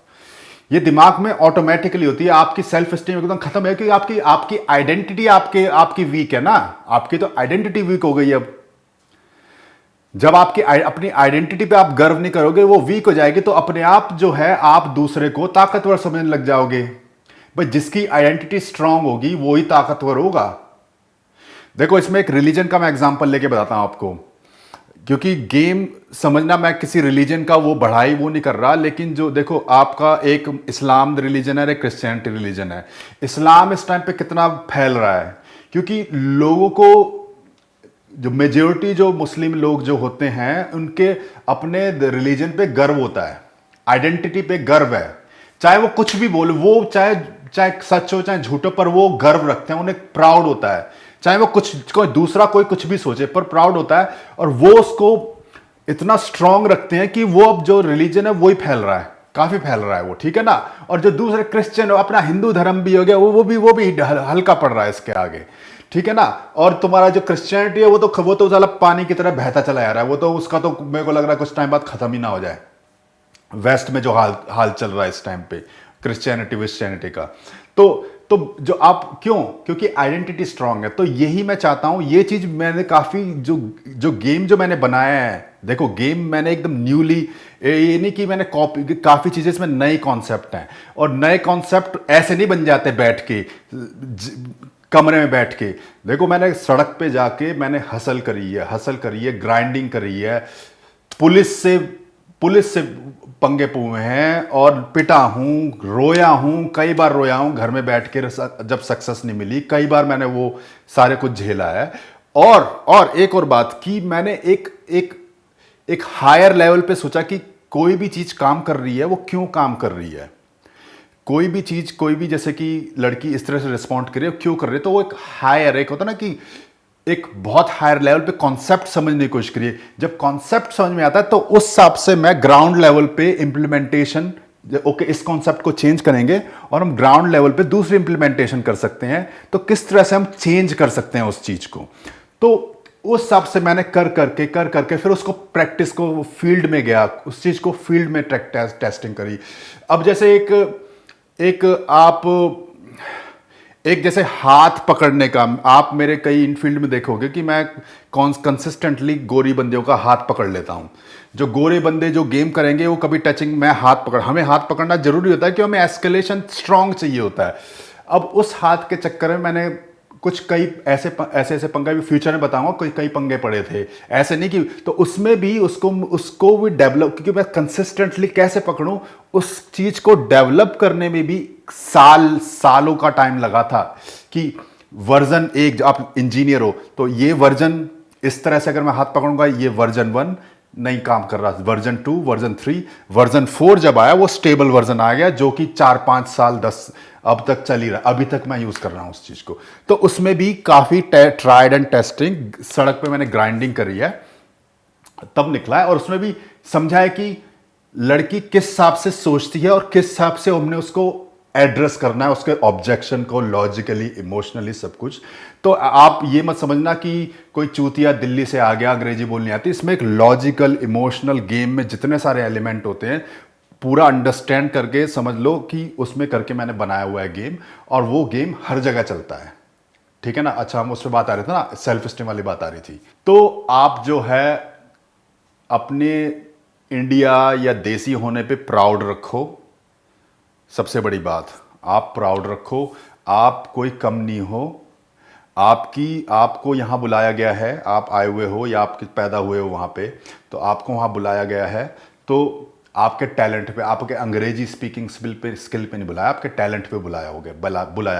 A: ये दिमाग में ऑटोमेटिकली होती है। आपकी सेल्फ स्टीम एकदम खत्म है, क्योंकि आपकी आइडेंटिटी आपकी वीक है ना, आपकी तो आइडेंटिटी वीक हो गई। अब जब आपकी अपनी आइडेंटिटी पे आप गर्व नहीं करोगे, वो वीक हो जाएगी, तो अपने आप जो है आप दूसरे को ताकतवर समझने लग जाओगे। भाई जिसकी आइडेंटिटी स्ट्रांग होगी वो ही ताकतवर होगा। देखो इसमें एक रिलीजन का मैं एग्जांपल लेके बताता हूं आपको, क्योंकि गेम समझना, मैं किसी रिलीजन का वो बढ़ाई वो नहीं कर रहा, लेकिन जो देखो आपका एक इस्लाम रिलीजन है, एक क्रिश्चियनिटी रिलीजन है। इस्लाम इस टाइम पे कितना फैल रहा है, क्योंकि लोगों को, जो मेजोरिटी जो मुस्लिम लोग जो होते हैं, उनके अपने रिलीजन पे गर्व होता है, आइडेंटिटी पे गर्व है। चाहे वो कुछ भी बोले, वो चाहे सच हो चाहे झूठो, पर वो गर्व रखते हैं, उन्हें प्राउड होता है। चाहे वो कुछ कोई दूसरा कोई कुछ भी सोचे, पर प्राउड होता है। और वो उसको इतना स्ट्रांग रखते हैं कि वो अब जो रिलीजन है वो ही फैल रहा है, काफी फैल रहा है वो, ठीक है ना। और जो दूसरे क्रिश्चियन, अपना हिंदू धर्म भी हो गया, वो भी हल्का पड़ रहा है इसके आगे, ठीक है ना। और तुम्हारा जो क्रिश्चियनिटी है वो तो साला पानी की तरह बहता चला जा रहा है। वो तो उसका तो मेरे को लग रहा है कुछ टाइम बाद खत्म ही ना हो जाए। वेस्ट में जो हाल हाल चल रहा है इस टाइम पे क्रिश्चियनिटी का, तो जो आप क्यों, क्योंकि आइडेंटिटी स्ट्रांग है। तो यही मैं चाहता हूं, ये चीज मैंने काफी जो गेम जो मैंने बनाया है, देखो गेम मैंने एकदम न्यूली, ये नहीं कि मैंने कॉपी, काफी चीजें इसमें नए कॉन्सेप्ट हैं। और नए कॉन्सेप्ट ऐसे नहीं बन जाते बैठ के कमरे में बैठ के। देखो मैंने सड़क पे जाके मैंने हसल करी है, ग्राइंडिंग करी है, पुलिस से पंगे पुए हैं, और पिटा हूं, रोया हूं, कई बार रोया हूं घर में बैठ के जब सक्सेस नहीं मिली, कई बार मैंने वो सारे कुछ झेला है। और एक और बात कि मैंने एक हायर लेवल पे सोचा कि कोई भी चीज काम कर रही है वो क्यों काम कर रही है। कोई भी चीज, कोई भी, जैसे कि लड़की इस तरह से रिस्पॉन्ड कर रही है, क्यों कर रही है, तो वो एक होता ना कि एक बहुत हायर लेवल पे कॉन्सेप्ट समझने की कोशिश करिए। जब कॉन्सेप्ट समझ में आता है तो उस हिसाब से मैं ग्राउंड लेवल पे इंप्लीमेंटेशन, ओके इस कॉन्सेप्ट को चेंज करेंगे और हम ग्राउंड लेवल पे दूसरी इंप्लीमेंटेशन कर सकते हैं, तो किस तरह से हम चेंज कर सकते हैं उस चीज को। तो उस हिसाब से मैंने कर करके फिर उसको प्रैक्टिस को फील्ड में गया, उस चीज को फील्ड में टेस्टिंग करी। अब जैसे एक जैसे हाथ पकड़ने का, आप मेरे कई इनफील्ड में देखोगे कि मैं कंसिस्टेंटली गोरी बंदियों का हाथ पकड़ लेता हूं। जो गोरे बंदे जो गेम करेंगे वो कभी टचिंग, हमें हाथ पकड़ना जरूरी होता है कि हमें एस्केलेशन स्ट्रांग चाहिए होता है। अब उस हाथ के चक्कर में मैंने कुछ कई ऐसे पंगे भी फ्यूचर में बताऊंगा, कई पंगे पड़े थे ऐसे नहीं कि, तो उसमें भी उसको भी डेवलप, क्योंकि मैं कंसिस्टेंटली कैसे पकड़ूं, उस चीज को डेवलप करने में भी सालों का टाइम लगा था। कि वर्जन एक, आप इंजीनियर हो तो ये वर्जन इस तरह से अगर मैं हाथ पकड़ूंगा, ये वर्जन 1 नहीं काम कर रहा, वर्जन 2, वर्जन 3, वर्जन 4 जब आया वो स्टेबल वर्जन आ गया, जो कि 4-5 साल 10 अब तक चल ही रहा, अभी तक मैं यूज कर रहा हूं उस चीज को। तो उसमें भी काफी ट्राइड एंड टेस्टिंग, सड़क पे मैंने ग्राइंडिंग करी है, तब निकला है। और उसमें भी समझा है कि लड़की किस हिसाब से सोचती है और किस हिसाब से हमने उसको एड्रेस करना है, उसके ऑब्जेक्शन को लॉजिकली, इमोशनली, सब कुछ। तो आप ये मत समझना कि कोई चूतिया दिल्ली से आ गया अंग्रेजी बोलनी आती, इसमें एक लॉजिकल इमोशनल गेम में जितने सारे एलिमेंट होते हैं, पूरा अंडरस्टैंड करके समझ लो कि उसमें करके मैंने बनाया हुआ है गेम। और वो गेम हर जगह चलता है, ठीक है ना। अच्छा, हम उस पर बात आ रहे थे ना, सेल्फ स्टीम वाली बात आ रही थी। तो आप जो है अपने इंडिया या देसी होने पे प्राउड रखो, सबसे बड़ी बात, आप प्राउड रखो। आप कोई कम नहीं हो, आपको यहां बुलाया गया है, आप आए हुए हो या आप पैदा हुए हो वहां पे, तो आपको वहां बुलाया गया है। तो आपके टैलेंट पे, आपके अंग्रेजी स्पीकिंग स्किल पे नहीं बुलाया, आपके टैलेंट पे बुलाया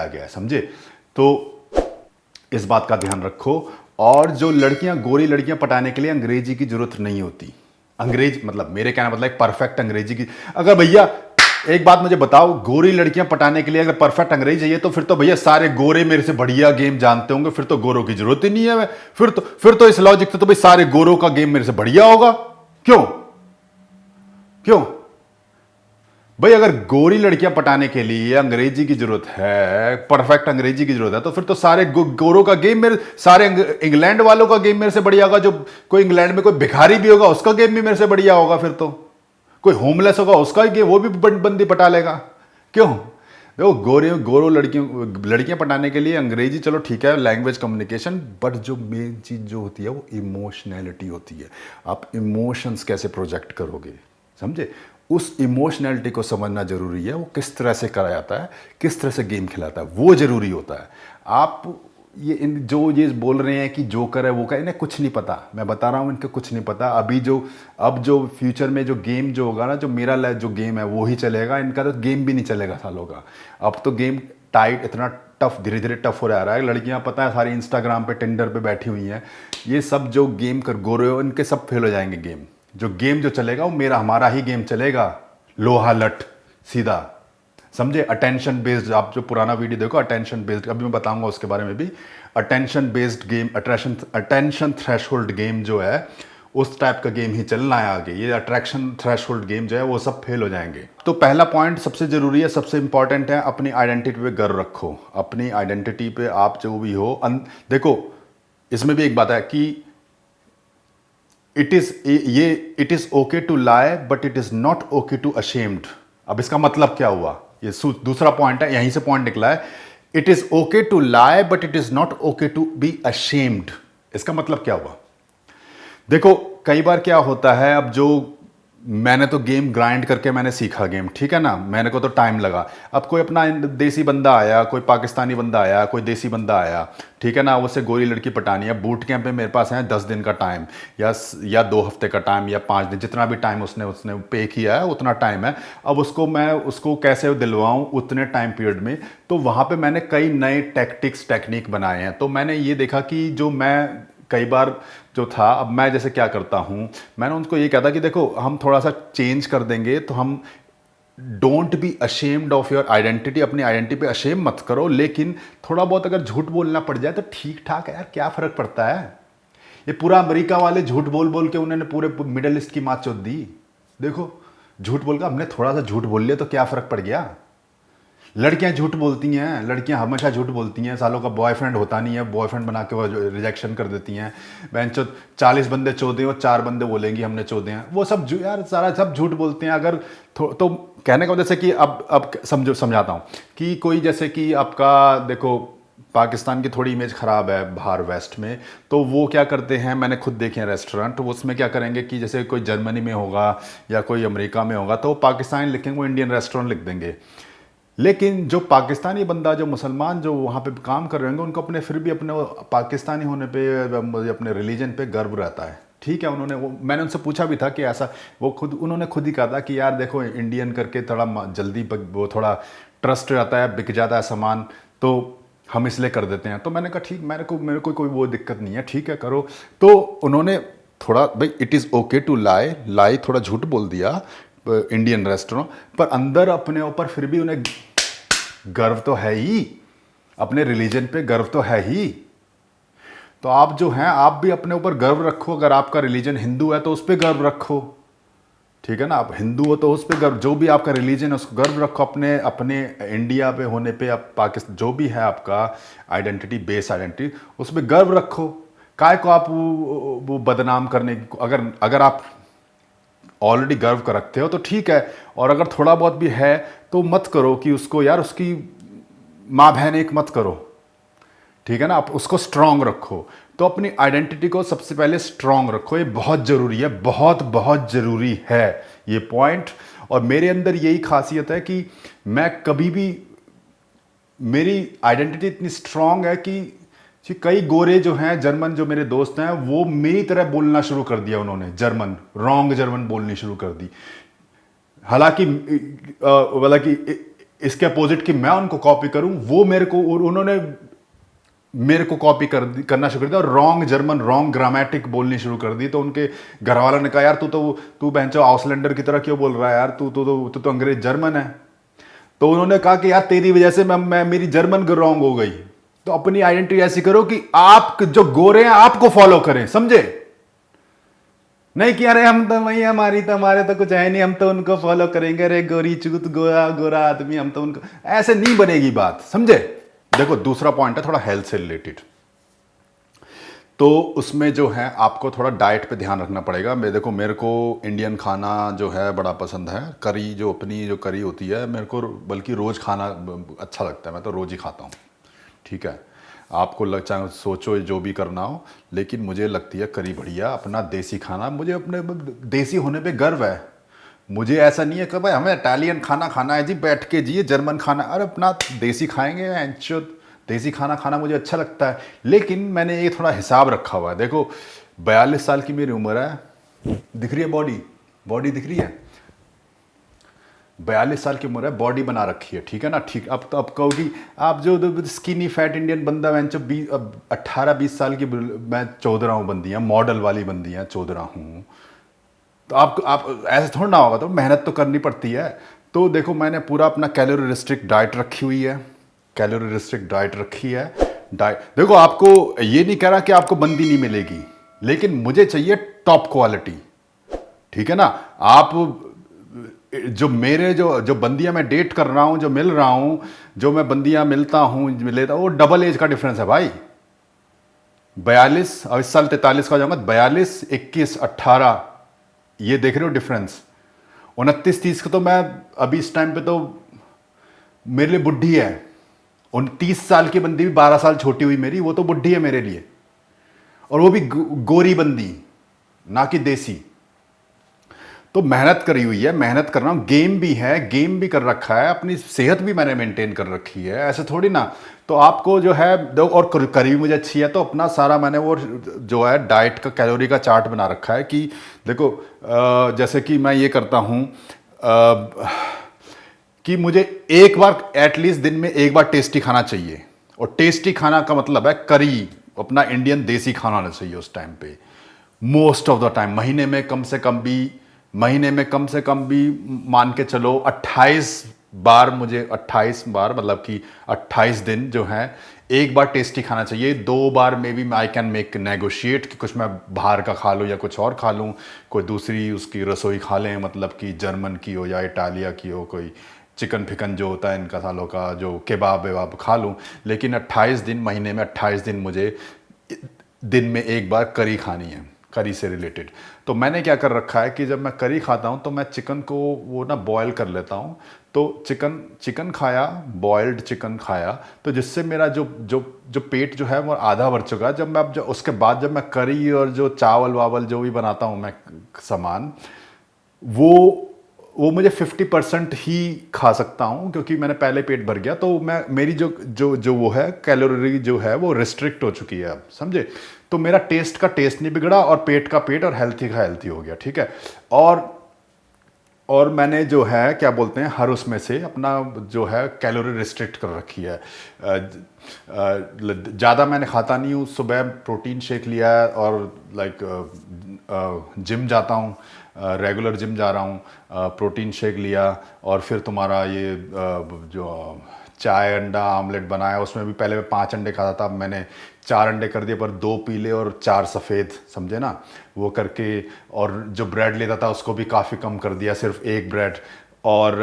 A: गया है, समझे। तो इस बात का ध्यान रखो। और जो लड़कियां, गोरी लड़कियां पटाने के लिए अंग्रेजी की जरूरत नहीं होती। अंग्रेजी मतलब, मेरे कहना मतलब एक परफेक्ट अंग्रेजी की, अगर भैया एक बात मुझे बताओ, गोरी लड़कियां पटाने के लिए अगर परफेक्ट अंग्रेजी चाहिए, तो फिर तो भैया सारे गोरे मेरे से बढ़िया गेम जानते होंगे, फिर तो गोरों की जरूरत ही नहीं है। फिर तो इस लॉजिक से तो भाई सारे गोरों का गेम मेरे से बढ़िया होगा। क्यों भाई, अगर गोरी लड़कियां पटाने के लिए अंग्रेजी की जरूरत है, परफेक्ट अंग्रेजी की जरूरत है, तो फिर तो सारे गोरों का गेम सारे इंग्लैंड वालों का गेम मेरे से बढ़िया होगा। जो कोई इंग्लैंड में कोई भिखारी भी होगा उसका गेम भी मेरे से बढ़िया होगा। फिर तो कोई होमलेस होगा उसका ही गेम वो भी बंदी पटा लेगा। क्यों? देखो, गोरो लड़कियां पटाने के लिए अंग्रेजी चलो ठीक है, लैंग्वेज कम्युनिकेशन, बट जो मेन चीज जो होती है वो इमोशनैलिटी होती है। आप इमोशंस कैसे प्रोजेक्ट करोगे, समझे। उस इमोशनैलिटी को समझना जरूरी है। वो किस तरह से करा जाता है, किस तरह से गेम खिलाता है, वो जरूरी होता है। आप ये बोल रहे हैं कि जोकर है वो का, इन्हें कुछ नहीं पता। मैं बता रहा हूँ, इनको कुछ नहीं पता। अब जो फ्यूचर में जो गेम जो होगा ना, जो मेरा जो गेम है वो ही चलेगा, इनका तो गेम भी नहीं चलेगा सालों का। अब तो गेम टाइट, इतना टफ, धीरे धीरे टफ हो रहा है। लड़कियां पता है सारी इंस्टाग्राम पे, टिंडर पे बैठी हुई हैं। ये सब जो गेम कर गोरे हो, इनके सब फेल हो जाएंगे गेम। जो चलेगा वो हमारा ही गेम चलेगा, लोहा लट सीधा, समझे। अटेंशन बेस्ड, आप जो पुराना वीडियो देखो अटेंशन बेस्ड, अभी मैं बताऊंगा उसके बारे में भी। Attention based game, attention threshold game जो है उस टाइप का गेम ही चलना है आगे। ये अट्रैक्शन थ्रेशोल्ड गेम जो है वो सब फेल हो जाएंगे। तो पहला पॉइंट सबसे जरूरी है, सबसे इंपॉर्टेंट है, अपनी आइडेंटिटी पे गर्व रखो। अपनी आइडेंटिटी पे आप जो भी हो, देखो इसमें भी एक बात है कि it is okay to lie but it is not okay to ashamed. अब इसका मतलब क्या हुआ, ये दूसरा पॉइंट है, यहीं से पॉइंट निकला है। It is okay to lie but it is not okay to be ashamed. इसका मतलब क्या हुआ, देखो कई बार क्या होता है, अब जो मैंने तो गेम ग्राइंड करके मैंने सीखा गेम, ठीक है ना, मैंने को तो टाइम लगा। अब कोई अपना देसी बंदा आया, कोई पाकिस्तानी बंदा आया, कोई देसी बंदा आया, ठीक है ना, उससे गोरी लड़की पटानी है। बूट कैंप पे मेरे पास है 10 दिन का टाइम या 2 हफ्ते का टाइम या 5 दिन, जितना भी टाइम उसने पे किया है उतना टाइम है। अब मैं उसको कैसे दिलवाऊं उतने टाइम पीरियड में। तो वहाँ पे मैंने कई नए टेक्निक बनाए हैं। तो मैंने ये देखा कि जो मैं कई बार जो था, अब मैं जैसे क्या करता हूँ, मैंने उनको ये कहा था कि देखो हम थोड़ा सा चेंज कर देंगे, तो हम don't be ashamed of your identity, अपनी आइडेंटिटी पे अशेम मत करो, लेकिन थोड़ा बहुत अगर झूठ बोलना पड़ जाए तो ठीक ठाक है यार, क्या फ़र्क पड़ता है। ये पूरा अमेरिका वाले झूठ बोल बोल के उन्होंने पूरे मिडल ईस्ट की मात चोद दी। देखो झूठ बोल के हमने थोड़ा सा झूठ बोल लिया तो क्या फ़र्क पड़ गया। लड़कियां झूठ बोलती हैं, लड़कियां हमेशा झूठ बोलती हैं, सालों का बॉयफ्रेंड होता नहीं है, बॉयफ्रेंड बना के वो रिजेक्शन कर देती हैं। बेंचो 40 बंदे चौदे और 4 बंदे बोलेंगी हमने चौदे हैं, वो सब यार सारा सब झूठ बोलते हैं। अगर तो कहने का वजह से कि अब समझाता हूँ कि कोई जैसे कि आपका देखो पाकिस्तान की थोड़ी इमेज ख़राब है बाहर वेस्ट में, तो वो क्या करते हैं, मैंने खुद देखे हैं रेस्टोरेंट, तो उसमें क्या करेंगे कि जैसे कोई जर्मनी में होगा या कोई अमेरिका में होगा तो वो पाकिस्तानी लिखेंगे, वो इंडियन रेस्टोरेंट लिख देंगे। लेकिन जो पाकिस्तानी बंदा, जो मुसलमान जो वहाँ पे काम कर रहे होंगे, उनको अपने फिर भी अपने पाकिस्तानी होने पे, अपने रिलीजन पे गर्व रहता है, ठीक है। मैंने उनसे पूछा भी था कि ऐसा, उन्होंने खुद ही कहा था कि यार देखो इंडियन करके थोड़ा जल्दी वो थोड़ा ट्रस्ट रहता है, बिक जाता है सामान, तो हम इसलिए कर देते हैं। तो मैंने कहा ठीक, मेरे को कोई वो दिक्कत नहीं है, ठीक है करो। तो उन्होंने थोड़ा भाई it is okay to lie थोड़ा झूठ बोल दिया इंडियन रेस्टोरेंट, पर अंदर अपने ऊपर फिर भी उन्हें गर्व तो है ही, अपने रिलीजन पे गर्व तो है ही। तो आप जो हैं, आप भी अपने ऊपर गर्व रखो। अगर आपका रिलीजन हिंदू है तो उस पर गर्व रखो, ठीक है ना। आप हिंदू हो तो उस पर गर्व, जो भी आपका रिलीजन है उसको गर्व रखो। अपने इंडिया पे होने पे, आप पाकिस्तान जो भी है आपका आइडेंटिटी, बेस आइडेंटिटी, उस पर गर्व रखो। काय को आप वो बदनाम करने की, अगर आप ऑलरेडी गर्व कर रखते हो तो ठीक है, और अगर थोड़ा बहुत भी है तो मत करो कि उसको यार उसकी माँ बहन एक मत करो, ठीक है ना। आप उसको स्ट्रांग रखो। तो अपनी आइडेंटिटी को सबसे पहले स्ट्रांग रखो, ये बहुत ज़रूरी है, बहुत बहुत ज़रूरी है ये पॉइंट। और मेरे अंदर यही खासियत है कि मैं कभी भी, मेरी आइडेंटिटी इतनी स्ट्रांग है कि कई गोरे जो हैं, जर्मन जो मेरे दोस्त हैं, वो मेरी तरह बोलना शुरू कर दिया उन्होंने, रॉन्ग जर्मन बोलनी शुरू कर दी। हालांकि इसके अपोजिट कि मैं उनको कॉपी करूं, वो उन्होंने मेरे को कॉपी करना शुरू कर दिया और रॉन्ग जर्मन, रॉन्ग ग्रामेटिक बोलनी शुरू कर दी। तो उनके घर वालों ने कहा यार तू बहनचो आउसलैंडर की तरह क्यों बोल रहा है यार, तू तो अंग्रेज जर्मन है। तो उन्होंने कहा कि यार तेरी वजह से मेरी जर्मन रॉन्ग हो गई। तो अपनी आइडेंटिटी ऐसी करो कि आप जो गोरे हैं आपको फॉलो करें, समझे, नहीं कि अरे हम तो वही, हमारे तो कुछ है नहीं, हम तो उनको फॉलो करेंगे, अरे गोरी चूत गोरा गोरा आदमी, हम तो उनको, ऐसे नहीं बनेगी बात, समझे। देखो दूसरा पॉइंट है थोड़ा हेल्थ से रिलेटेड। तो उसमें जो है आपको थोड़ा डाइट पे ध्यान रखना पड़ेगा। देखो मेरे को इंडियन खाना जो है बड़ा पसंद है, करी जो अपनी जो करी होती है मेरे को, बल्कि रोज़ खाना अच्छा लगता है, मैं तो रोज़ ही खाता हूँ, ठीक है। आपको चाहे सोचो जो भी करना हो, लेकिन मुझे लगती है करी बढ़िया, अपना देसी खाना। मुझे अपने देसी होने पे गर्व है। मुझे ऐसा नहीं है कि भाई हमें इटालियन खाना खाना है जी बैठ के जी, जर्मन खाना, अरे अपना देसी खाएंगे। देसी खाना खाना मुझे अच्छा लगता है, लेकिन मैंने ये थोड़ा हिसाब रखा हुआ है। देखो 42 साल की मेरी उम्र है, दिख रही है बॉडी दिख रही है, 42 साल की उम्र है, बॉडी बना रखी है, ठीक है ना। ठीक, अब तो अब कहोगी आप जो स्किनी फैट इंडियन बंदा, मैं जो 18-20 साल की मैं चोद रहा हूँ बंदियाँ, मॉडल वाली बंदियाँ चोद रहा हूँ, तो आप ऐसे थोड़ा ना होगा, तो मेहनत तो करनी पड़ती है। तो देखो मैंने पूरा अपना कैलोरी रिस्ट्रिक्ट डाइट रखी है, डाइट देखो, आपको ये नहीं कह रहा कि आपको बंदी नहीं मिलेगी, लेकिन मुझे चाहिए टॉप क्वालिटी। ठीक है ना। आप जो मेरे जो जो बंदियां मैं डेट कर रहा हूं, जो मिल रहा हूं, जो मैं बंदियां मिलता हूं लेता हूं, वो डबल एज का डिफरेंस है भाई। 42, अब इस साल 43 का हो जाऊंगा, 42, 21, 18, ये देख रहे हो डिफरेंस। 29, 30 का तो मैं अभी इस टाइम पे तो मेरे लिए बुढ़ी है। 29 साल की बंदी भी 12 साल छोटी हुई मेरी, वो तो बुढ़ी है मेरे लिए, और वो भी गोरी बंदी, ना कि देसी। तो मेहनत करी हुई है, मेहनत कर रहा हूँ, गेम भी है, गेम भी कर रखा है, अपनी सेहत भी मैंने मेंटेन कर रखी है, ऐसे थोड़ी ना। तो आपको जो है और करी भी मुझे अच्छी है, तो अपना सारा मैंने वो जो है डाइट का कैलोरी का चार्ट बना रखा है कि देखो जैसे कि मैं ये करता हूँ कि मुझे एक बार एटलीस्ट दिन में एक बार टेस्टी खाना चाहिए। और टेस्टी खाना का मतलब है करी, अपना इंडियन देसी खाना होना चाहिए उस टाइम पे, मोस्ट ऑफ द टाइम। महीने में कम से कम भी मान के चलो 28 बार, मुझे 28 बार मतलब कि 28 दिन जो है एक बार टेस्टी खाना चाहिए। 2 बार में भी आई कैन मेक नेगोशिएट कि कुछ मैं बाहर का खा लूँ या कुछ और खा लूँ, कोई दूसरी उसकी रसोई खा लें, मतलब कि जर्मन की हो या इटालिया की हो, कोई चिकन फिकन जो होता है इनका सालों का, जो केबाब वेबाब खा लूँ। लेकिन 28 दिन, महीने में 28 दिन मुझे दिन में एक बार करी खानी है, करी से रिलेटेड। तो मैंने क्या कर रखा है कि जब मैं करी खाता हूँ तो मैं चिकन को वो ना बॉयल कर लेता हूँ। तो चिकन खाया, बॉयल्ड चिकन खाया, तो जिससे मेरा जो जो जो पेट जो है वो आधा भर चुका है। जब मैं अब जो उसके बाद जब मैं करी और जो चावल वावल जो भी बनाता हूँ मैं सामान, वो मुझे 50% ही खा सकता हूँ, क्योंकि मैंने पहले पेट भर गया। तो मैं मेरी जो जो जो वो है कैलोरी जो है वो रिस्ट्रिक्ट हो चुकी है, अब समझे। तो मेरा टेस्ट का टेस्ट नहीं बिगड़ा, और पेट का पेट, और हेल्थी का हेल्थी हो गया। ठीक है। और मैंने जो है क्या बोलते हैं, हर उसमें से अपना जो है कैलोरी रिस्ट्रिक्ट कर रखी है। ज़्यादा मैंने खाता नहीं हूँ। सुबह प्रोटीन शेक लिया है, और जिम जाता हूँ, रेगुलर जिम जा रहा हूँ, प्रोटीन शेक लिया, और फिर तुम्हारा ये जो चाय अंडा आमलेट बनाया, उसमें भी पहले मैं 5 अंडे खाता था, अब मैंने 4 अंडे कर दिए, पर 2 पीले और 4 सफ़ेद, समझे ना, वो करके। और जो ब्रेड लेता था उसको भी काफ़ी कम कर दिया, सिर्फ एक ब्रेड। और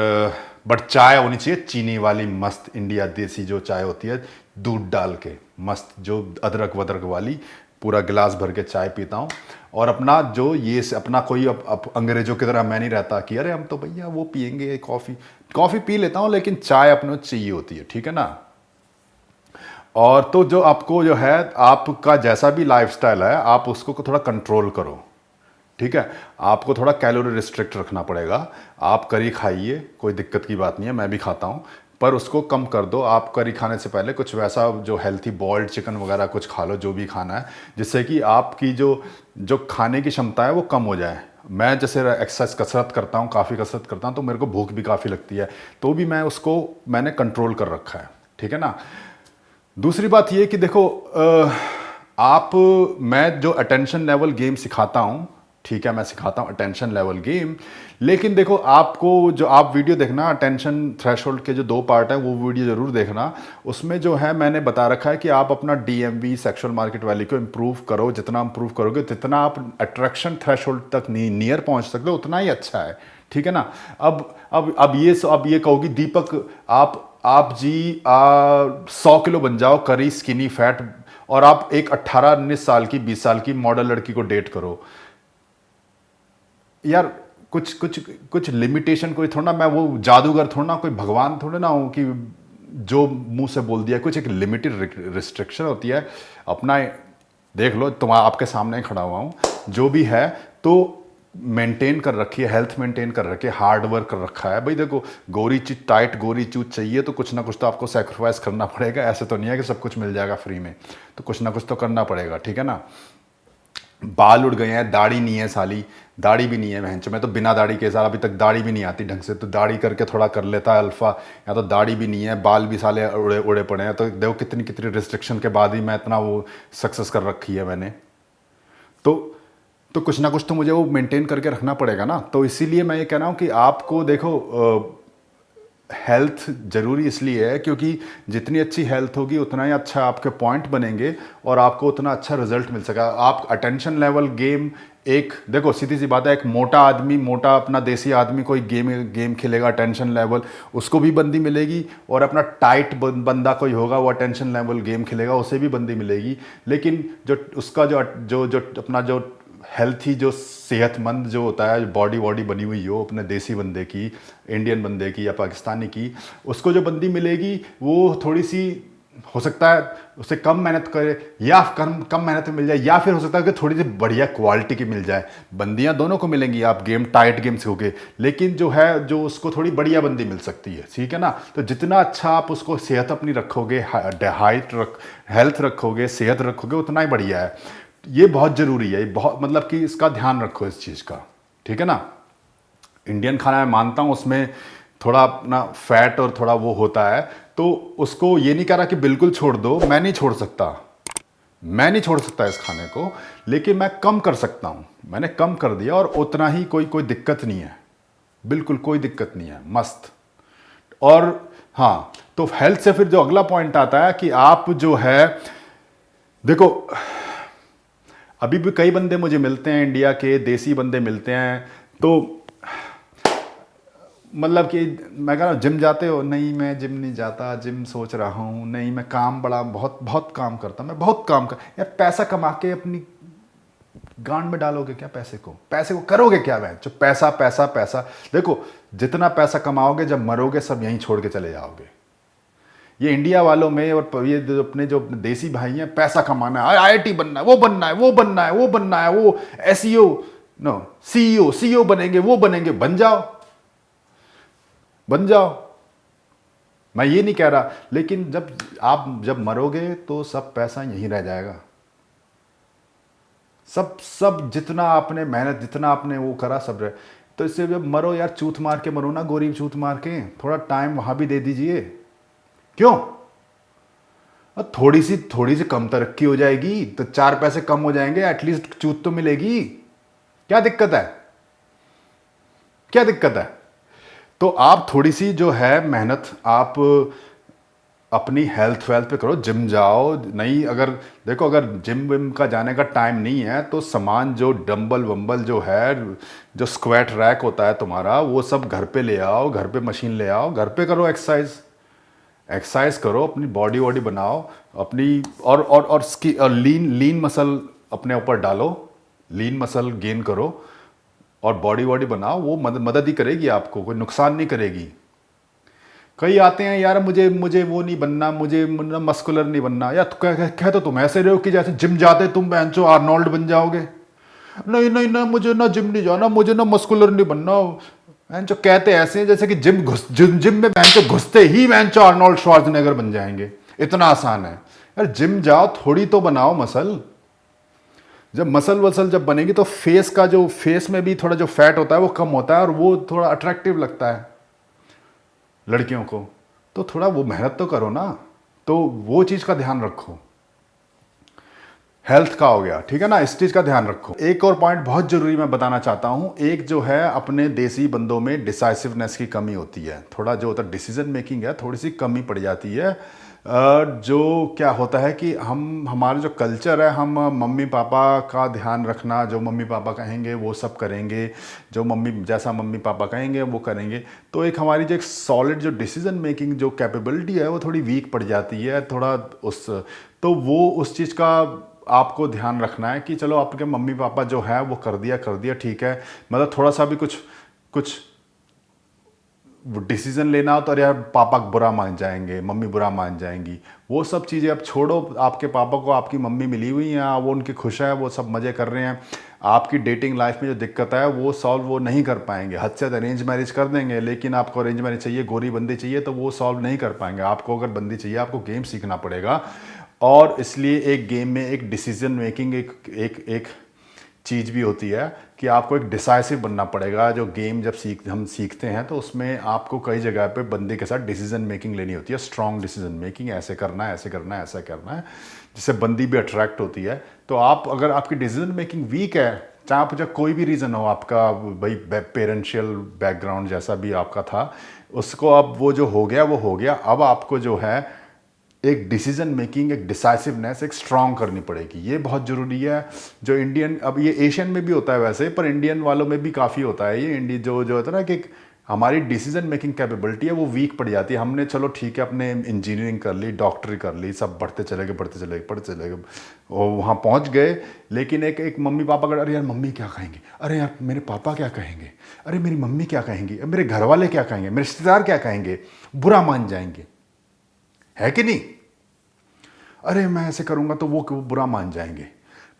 A: बट चाय होनी चाहिए चीनी वाली, मस्त इंडिया देसी जो चाय होती है, दूध डाल के मस्त, जो अदरक वदरक वाली, पूरा गिलास भर के चाय पीता हूँ। और अपना जो ये अपना कोई अब अंग्रेजों की तरह मैं नहीं रहता कि अरे हम तो भैया वो पियेंगे, कॉफ़ी पी लेता हूँ, लेकिन चाय अपने को चाहिए होती है। ठीक है ना। और तो जो आपको जो है, आपका जैसा भी लाइफस्टाइल है, आप उसको थोड़ा कंट्रोल करो। ठीक है। आपको थोड़ा कैलोरी रिस्ट्रिक्ट रखना पड़ेगा। आप करी खाइए, कोई दिक्कत की बात नहीं है, मैं भी खाता हूँ, पर उसको कम कर दो। आप करी खाने से पहले कुछ वैसा जो हेल्थी बॉइल्ड चिकन वगैरह कुछ खा लो, जो भी खाना है, जिससे कि आपकी जो जो खाने की क्षमता है वो कम हो जाए। मैं जैसे एक्सरसाइज कसरत करता हूँ, काफ़ी कसरत करता हूँ, तो मेरे को भूख भी काफ़ी लगती है, तो भी मैं उसको मैंने कंट्रोल कर रखा है। ठीक है ना। दूसरी बात ये कि देखो आप मैं जो अटेंशन लेवल गेम सिखाता हूँ, ठीक है, मैं सिखाता हूँ अटेंशन लेवल गेम, लेकिन देखो आपको जो आप वीडियो देखना, अटेंशन थ्रेशोल्ड के जो 2 पार्ट है वो वीडियो ज़रूर देखना। उसमें जो है मैंने बता रखा है कि आप अपना डीएमवी सेक्सुअल मार्केट वैल्यू को इम्प्रूव करो। जितना इम्प्रूव करोगे, जितना आप अट्रैक्शन थ्रेशोल्ड तक नियर पहुँच सकते हो, उतना ही अच्छा है। ठीक है ना। अब ये कहोगी दीपक, आप जी 100 किलो बन जाओ, करी स्किनी फैट, और आप एक 18-19 साल की 20 साल की मॉडल लड़की को डेट करो। यार कुछ लिमिटेशन, कोई थोड़ा ना, मैं वो जादूगर थोड़ा ना, कोई भगवान थोड़ा ना हूँ कि जो मुंह से बोल दिया। कुछ एक लिमिटेड रिस्ट्रिक्शन होती है। अपना देख लो, तुम आपके सामने ही खड़ा हुआ हूँ, जो भी है तो मेंटेन कर रखी है, हेल्थ मेंटेन कर रखी है, हार्ड वर्क कर रखा है। भाई देखो, टाइट गोरी चूत चाहिए तो कुछ ना कुछ तो आपको सेक्रीफाइस करना पड़ेगा। ऐसे तो नहीं है कि सब कुछ मिल जाएगा फ्री में, तो कुछ ना कुछ तो करना पड़ेगा। ठीक है ना। बाल उड़ गए हैं, दाढ़ी नहीं है साली, दाढ़ी भी नहीं है बहन चो, मैं तो बिना दाढ़ी के साल, अभी तक दाढ़ी भी नहीं आती ढंग से, तो दाढ़ी करके थोड़ा कर लेता है अल्फा। या तो दाढ़ी भी नहीं है, बाल भी साले उड़े उड़े पड़े हैं। तो देखो कितनी कितनी रिस्ट्रिक्शन के बाद ही मैं इतना वो सक्सेस कर रखी है मैंने। तो तो कुछ ना कुछ तो मुझे वो मेंटेन करके रखना पड़ेगा ना। तो इसीलिए मैं ये कह रहा हूँ कि आपको देखो हेल्थ ज़रूरी इसलिए है क्योंकि जितनी अच्छी हेल्थ होगी उतना ही अच्छा आपके पॉइंट बनेंगे और आपको उतना अच्छा रिजल्ट मिल सकेगा। आप अटेंशन लेवल गेम, एक देखो सीधी सी बात है, एक मोटा आदमी, मोटा अपना देसी आदमी कोई गेम गेम खेलेगा अटेंशन लेवल, उसको भी बंदी मिलेगी, और अपना टाइट बंदा कोई होगा वो अटेंशन लेवल गेम खेलेगा, उसे भी बंदी मिलेगी। लेकिन जो उसका जो जो जो अपना जो हेल्थी, जो सेहतमंद जो होता है, बॉडी वॉडी बनी हुई हो अपने देसी बंदे की, इंडियन बंदे की या पाकिस्तानी की, उसको जो बंदी मिलेगी वो थोड़ी सी, हो सकता है उसे कम मेहनत करे या कम कम मेहनत में मिल जाए, या फिर हो सकता है कि थोड़ी सी बढ़िया क्वालिटी की मिल जाए। बंदियां दोनों को मिलेंगी, आप गेम टाइट गेम सीखोगे, लेकिन जो है जो उसको थोड़ी बढ़िया बंदी मिल सकती है, ठीक है ना। तो जितना अच्छा आप उसको सेहत अपनी रखोगे, हाइट हेल्थ रखोगे, सेहत रखोगे, उतना ही बढ़िया है। ये बहुत ज़रूरी है, ये बहुत, मतलब कि इसका ध्यान रखो इस चीज़ का, ठीक है ना। इंडियन खाना मैं मानता हूँ उसमें थोड़ा अपना फैट और थोड़ा वो होता है, तो उसको ये नहीं कह रहा कि बिल्कुल छोड़ दो, मैं नहीं छोड़ सकता, मैं नहीं छोड़ सकता इस खाने को, लेकिन मैं कम कर सकता हूँ। मैंने कम कर दिया और उतना ही, कोई कोई दिक्कत नहीं है, बिल्कुल कोई दिक्कत नहीं है, मस्त। और हाँ, तो हेल्थ से फिर जो अगला पॉइंट आता है कि आप जो है, देखो अभी भी कई बंदे मुझे मिलते हैं, इंडिया के देसी बंदे मिलते हैं, तो मतलब कि मैं कह रहा हूँ जिम जाते हो, नहीं मैं जिम नहीं जाता, जिम सोच रहा हूँ, नहीं मैं काम बड़ा बहुत बहुत काम करता, मैं बहुत काम कर, यार पैसा कमा के अपनी गांड में डालोगे क्या? पैसे को करोगे क्या? मैं जो पैसा पैसा पैसा, देखो जितना पैसा कमाओगे जब मरोगे सब यहीं छोड़ के चले जाओगे। ये इंडिया वालों में और ये जो अपने जो देसी भाई हैं, पैसा कमाना है, आईआईटी बनना है, वो बनना है, वो बनना है, वो बनना है, वो एसईओ, नो सीईओ बनेंगे, वो बनेंगे, बन जाओ, बन जाओ। मैं ये नहीं कह रहा, लेकिन जब मरोगे तो सब पैसा यहीं रह जाएगा। सब सब जितना आपने मेहनत, जितना आपने वो करा, सब रहे। तो इससे जब मरो यार, चूत मार के मरो ना, गोरी चूत मार के, थोड़ा टाइम वहां भी दे दीजिए। क्यों? और थोड़ी सी कम तरक्की हो जाएगी तो 4 पैसे कम हो जाएंगे, एटलीस्ट चूत तो मिलेगी। क्या दिक्कत है? क्या दिक्कत है? तो आप थोड़ी सी जो है मेहनत आप अपनी हेल्थ वेल्थ पे करो, जिम जाओ। नहीं, अगर देखो अगर जिम विम का जाने का टाइम नहीं है तो सामान, जो डंबल वंबल जो है, जो स्क्वाट रैक होता है तुम्हारा, वो सब घर पे ले आओ, घर पे मशीन ले आओ, घर पे करो एक्सरसाइज, एक्सरसाइज करो, अपनी बॉडी वॉडी बनाओ अपनी, और लीन लीन मसल अपने ऊपर डालो, लीन मसल गेन करो और बॉडी वॉडी बनाओ। वो मदद ही करेगी आपको, कोई नुकसान नहीं करेगी। कई आते हैं यार, मुझे मुझे वो नहीं बनना, मुझे मस्कुलर नहीं बनना। यार कह तो तुम ऐसे रहे हो कि जैसे जिम जाते तुम बेंचो आर्नोल्ड बन जाओगे। नहीं नहीं ना, मुझे ना जिम नहीं जाना, मुझे ना मस्कुलर नहीं बनना। बेंचो कहते ऐसे हैं जैसे कि जिम में बेंचो घुसते ही बेंचो आर्नोल्ड श्वार्ज़नेगर बन जाएंगे, इतना आसान है। यार जिम जाओ, थोड़ी तो बनाओ मसल। जब मसल वसल जब बनेगी तो फेस का जो, फेस में भी थोड़ा जो फैट होता है वो कम होता है और वो थोड़ा अट्रैक्टिव लगता है लड़कियों को। तो थोड़ा वो मेहनत तो करो ना, तो वो चीज़ का ध्यान रखो। हेल्थ का हो गया, ठीक है ना, इस चीज़ का ध्यान रखो। एक और पॉइंट बहुत ज़रूरी मैं बताना चाहता हूँ, एक जो है अपने देसी बंदों में डिसाइसिवनेस की कमी होती है, थोड़ा जो होता है डिसीजन मेकिंग है, थोड़ी सी कमी पड़ जाती है। जो क्या होता है कि हमारा जो कल्चर है, हम मम्मी पापा का ध्यान रखना, जो मम्मी पापा कहेंगे वो सब करेंगे, जो जैसा मम्मी पापा कहेंगे वो करेंगे। तो एक हमारी जो एक सॉलिड जो डिसीजन मेकिंग जो कैपेबिलिटी है वो थोड़ी वीक पड़ जाती है, थोड़ा तो वो उस चीज़ का आपको ध्यान रखना है कि चलो आपके मम्मी पापा जो है वो कर दिया ठीक है, मतलब थोड़ा सा भी कुछ कुछ डिसीजन लेना हो तो अरे यार पापा बुरा मान जाएंगे, मम्मी बुरा मान जाएंगी, वो सब चीज़ें अब छोड़ो। आपके पापा को आपकी मम्मी मिली हुई है, वो उनकी खुश है, वो सब मज़े कर रहे हैं। आपकी डेटिंग लाइफ में जो दिक्कत है वो सॉल्व वो नहीं कर पाएंगे, हद से अरेंज मैरिज कर देंगे, लेकिन आपको अरेंज मैरिज चाहिए, गोरी बंदी चाहिए, तो वो सॉल्व नहीं कर पाएंगे। आपको अगर बंदी चाहिए, आपको गेम सीखना पड़ेगा। और इसलिए एक गेम में एक डिसीजन मेकिंग एक चीज़ भी होती है कि आपको एक डिसाइसिव बनना पड़ेगा। जो गेम जब हम सीखते हैं तो उसमें आपको कई जगह पे बंदे के साथ डिसीजन मेकिंग लेनी होती है, स्ट्रॉन्ग डिसीजन मेकिंग, ऐसे करना है, ऐसे करना है, ऐसा करना है, जिससे बंदी भी अट्रैक्ट होती है। तो आप अगर आपकी डिसीजन मेकिंग वीक है, चाहे कोई भी रीज़न हो आपका, भाई पेरेंशियल बैकग्राउंड जैसा भी आपका था, उसको अब वो जो हो गया वो हो गया। अब आपको जो है एक डिसीजन मेकिंग, एक डिसाइसिवनेस एक स्ट्रांग करनी पड़ेगी। ये बहुत ज़रूरी है। जो इंडियन, अब ये एशियन में भी होता है वैसे, पर इंडियन वालों में भी काफ़ी होता है ये। इंडिया जो होता है ना कि हमारी डिसीजन मेकिंग कैपेबिलिटी है वो वीक पड़ जाती है। हमने चलो ठीक है, अपने इंजीनियरिंग कर ली, डॉक्टरी कर ली, सब बढ़ते चले गए बढ़ते चले गए बढ़ते चले गए, और वहाँ पहुँच गए। लेकिन एक एक मम्मी पापा का, अरे यार मम्मी क्या कहेंगे, अरे यार मेरे पापा क्या कहेंगे, अरे मेरी मम्मी क्या कहेंगी, मेरे घर वाले क्या कहेंगे, मेरे रिश्तेदार क्या कहेंगे, बुरा मान जाएंगे, है कि नहीं। अरे मैं ऐसे करूँगा तो वो बुरा मान जाएंगे,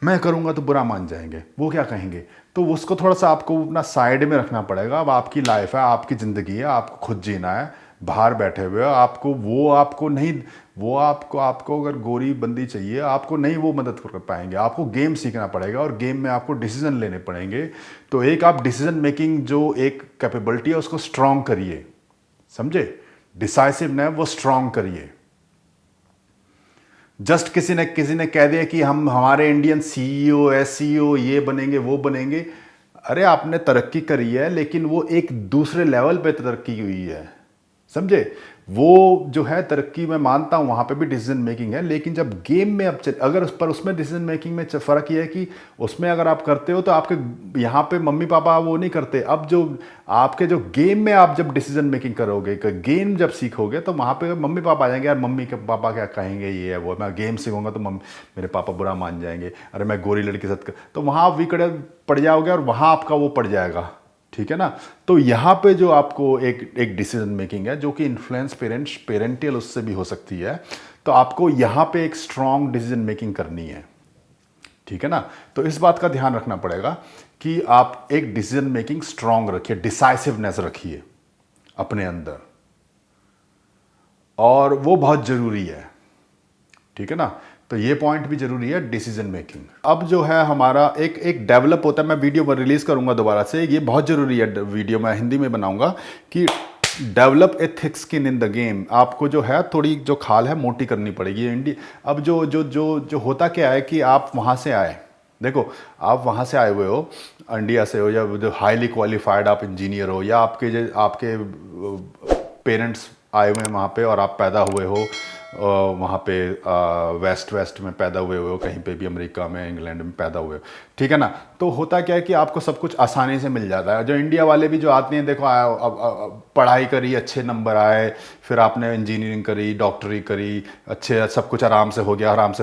A: मैं करूँगा तो बुरा मान जाएंगे, वो क्या कहेंगे। तो उसको थोड़ा सा आपको अपना साइड में रखना पड़ेगा। अब आपकी लाइफ है, आपकी ज़िंदगी है, आपको खुद जीना है। बाहर बैठे हुए हो, आपको वो आपको नहीं, वो आपको अगर गोरी बंदी चाहिए, आपको नहीं वो मदद कर पाएंगे। आपको गेम सीखना पड़ेगा और गेम में आपको डिसीजन लेने पड़ेंगे। तो एक आप डिसीजन मेकिंग जो एक कैपेबिलिटी है उसको स्ट्रांग करिए, समझे। डिसाइसिव ने वो स्ट्रांग करिए। जस्ट किसी ने कह दिया कि हम हमारे इंडियन सीईओ एसईओ ये बनेंगे वो बनेंगे। अरे आपने तरक्की करी है, लेकिन वो एक दूसरे लेवल पे तरक्की हुई है, समझे। वो जो है तरक्की मैं मानता हूँ, वहाँ पे भी डिसीजन मेकिंग है। लेकिन जब गेम में अब अगर उसमें डिसीजन मेकिंग में फ़र्क ये है कि उसमें अगर आप करते हो तो आपके यहाँ पे मम्मी पापा वो नहीं करते। अब जो आपके जो गेम में आप जब डिसीजन मेकिंग करोगे, गेम जब सीखोगे, तो वहाँ पे मम्मी पापा आ जाएंगे, यार मम्मी के पापा क्या कहेंगे, ये है वो, मैं गेम सीखूंगा तो मेरे पापा बुरा मान जाएंगे, अरे मैं गोरी लड़की के साथ तो वहाँ आप वीकड़े पड़ जाओगे और वहाँ आपका वो पड़ जाएगा, ठीक है ना। तो यहाँ पे जो आपको एक डिसीजन मेकिंग है जो कि इन्फ्लुएंस पेरेंटियल उससे भी हो सकती है, तो आपको यहाँ पे एक स्ट्रांग डिसीजन मेकिंग करनी है, ठीक है ना। तो इस बात का ध्यान रखना पड़ेगा कि आप एक डिसीजन मेकिंग स्ट्रांग रखिए, डिसाइसिवनेस रखिए अपने अंदर, और वो बहुत ज़रूरी है, ठीक है ना। तो ये पॉइंट भी जरूरी है, डिसीजन मेकिंग। अब जो है हमारा एक डेवलप होता है, मैं वीडियो पर रिलीज करूंगा दोबारा से, ये बहुत जरूरी है वीडियो, मैं हिंदी में बनाऊंगा कि develop a thick skin in the game. आपको जो है थोड़ी जो खाल है मोटी करनी पड़ेगी। अब जो जो जो जो होता क्या है कि आप वहाँ से आए, देखो आप वहाँ से आए हुए हो, इंडिया से हो, या जो हाईली क्वालिफाइड आप इंजीनियर हो, या आपके पेरेंट्स आए हुए हैं वहाँ पे और आप पैदा हुए हो वहाँ पे वेस्ट में पैदा हुए हो, कहीं पे भी अमेरिका में इंग्लैंड में पैदा हुए हो, ठीक है ना। तो होता क्या है कि आपको सब कुछ आसानी से मिल जाता है। जो इंडिया वाले भी जो आते हैं, देखो पढ़ाई करी, अच्छे नंबर आए, फिर आपने इंजीनियरिंग करी, डॉक्टरी करी, अच्छे सब कुछ आराम से हो गया, आराम से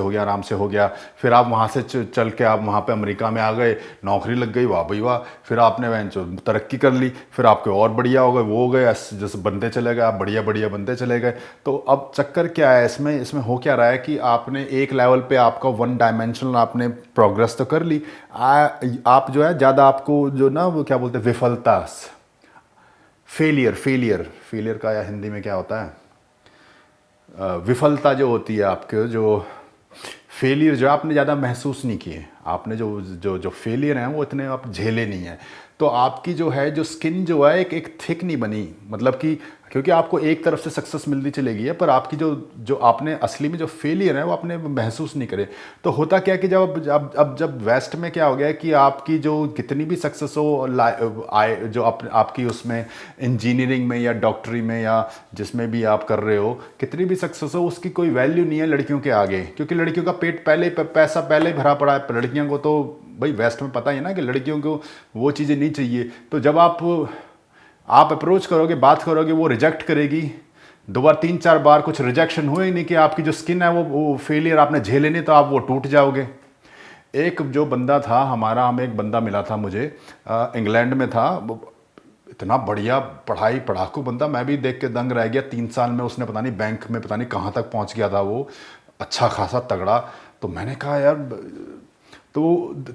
A: हो गया। फिर आप वहाँ से चल के आप वहाँ पे अमेरिका में आ गए, नौकरी लग गई, वाह भाई वाह। फिर आपने तरक्की कर ली, फिर आपके और बढ़िया हो गए, वो हो गए, जैसे बनते चले गए, आप बढ़िया बढ़िया बनते चले गए। तो अब चक्कर क्या है इसमें हो क्या रहा है कि आपने एक लेवल पे आपका वन डायमेंशनल आपने प्रोग्रेस तो कर ली, आप जो है ज़्यादा आपको जो ना वो क्या बोलते हैं, विफलता, फेलियर का या हिंदी में क्या होता है, विफलता जो होती है, आपके जो फेलियर जो आपने ज़्यादा महसूस नहीं किए, आपने जो जो जो फेलियर हैं वो इतने आप झेले नहीं हैं। तो आपकी जो है जो स्किन जो है एक थिक नहीं बनी, मतलब कि क्योंकि आपको एक तरफ से सक्सेस मिलती चलेगी है, पर आपकी जो जो आपने असली में जो फेलियर है वो आपने महसूस नहीं करे। तो होता क्या है कि जब वेस्ट में क्या हो गया कि आपकी जो कितनी भी सक्सेस हो जो आपकी उसमें इंजीनियरिंग में या डॉक्टरी में या जिसमें भी आप कर रहे हो, कितनी भी सक्सेस हो, उसकी कोई वैल्यू नहीं है लड़कियों के आगे, क्योंकि लड़कियों का पेट पैसा पहले भरा पड़ा है। लड़कियों को तो भाई वेस्ट में पता ही है ना कि लड़कियों को वो चीज़ें नहीं चाहिए। तो जब आप अप्रोच करोगे, बात करोगे, वो रिजेक्ट करेगी, 2 बार 3 4 बार कुछ रिजेक्शन हुए ही नहीं कि आपकी जो स्किन है वो फेलियर आपने झेले नहीं, तो आप वो टूट जाओगे। एक जो बंदा था हमारा, हमें एक बंदा मिला था मुझे, इंग्लैंड में था, इतना बढ़िया पढ़ाकू बंदा, मैं भी देख के दंग रह गया। 3 साल में उसने पता नहीं बैंक में पता नहीं कहाँ तक पहुँच गया था वो, अच्छा खासा तगड़ा। तो मैंने कहा यार, तो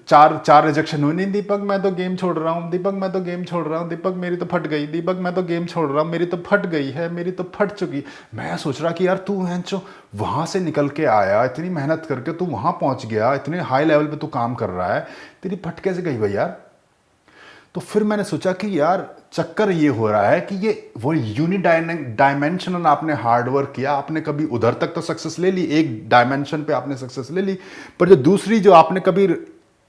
A: 4 रिजेक्शन हुई, नहीं दीपक मैं तो गेम छोड़ रहा हूँ, दीपक मैं तो गेम छोड़ रहा हूँ, दीपक मेरी तो फट गई, दीपक मैं तो गेम छोड़ रहा हूँ, मेरी तो फट गई है, मेरी तो फट चुकी। मैं सोच रहा कि यार तू हैंचो वहाँ से निकल के आया, इतनी मेहनत करके तू वहाँ पहुँच गया, इतने हाई लेवल पे तू काम कर रहा है, तेरी फट कैसे गई भाई यार। तो फिर मैंने सोचा कि यार चक्कर ये हो रहा है कि ये वो डायमेंशनल आपने हार्डवर्क किया, आपने कभी उधर तक तो सक्सेस ले ली, एक डायमेंशन पे आपने सक्सेस ले ली, पर जो दूसरी जो आपने कभी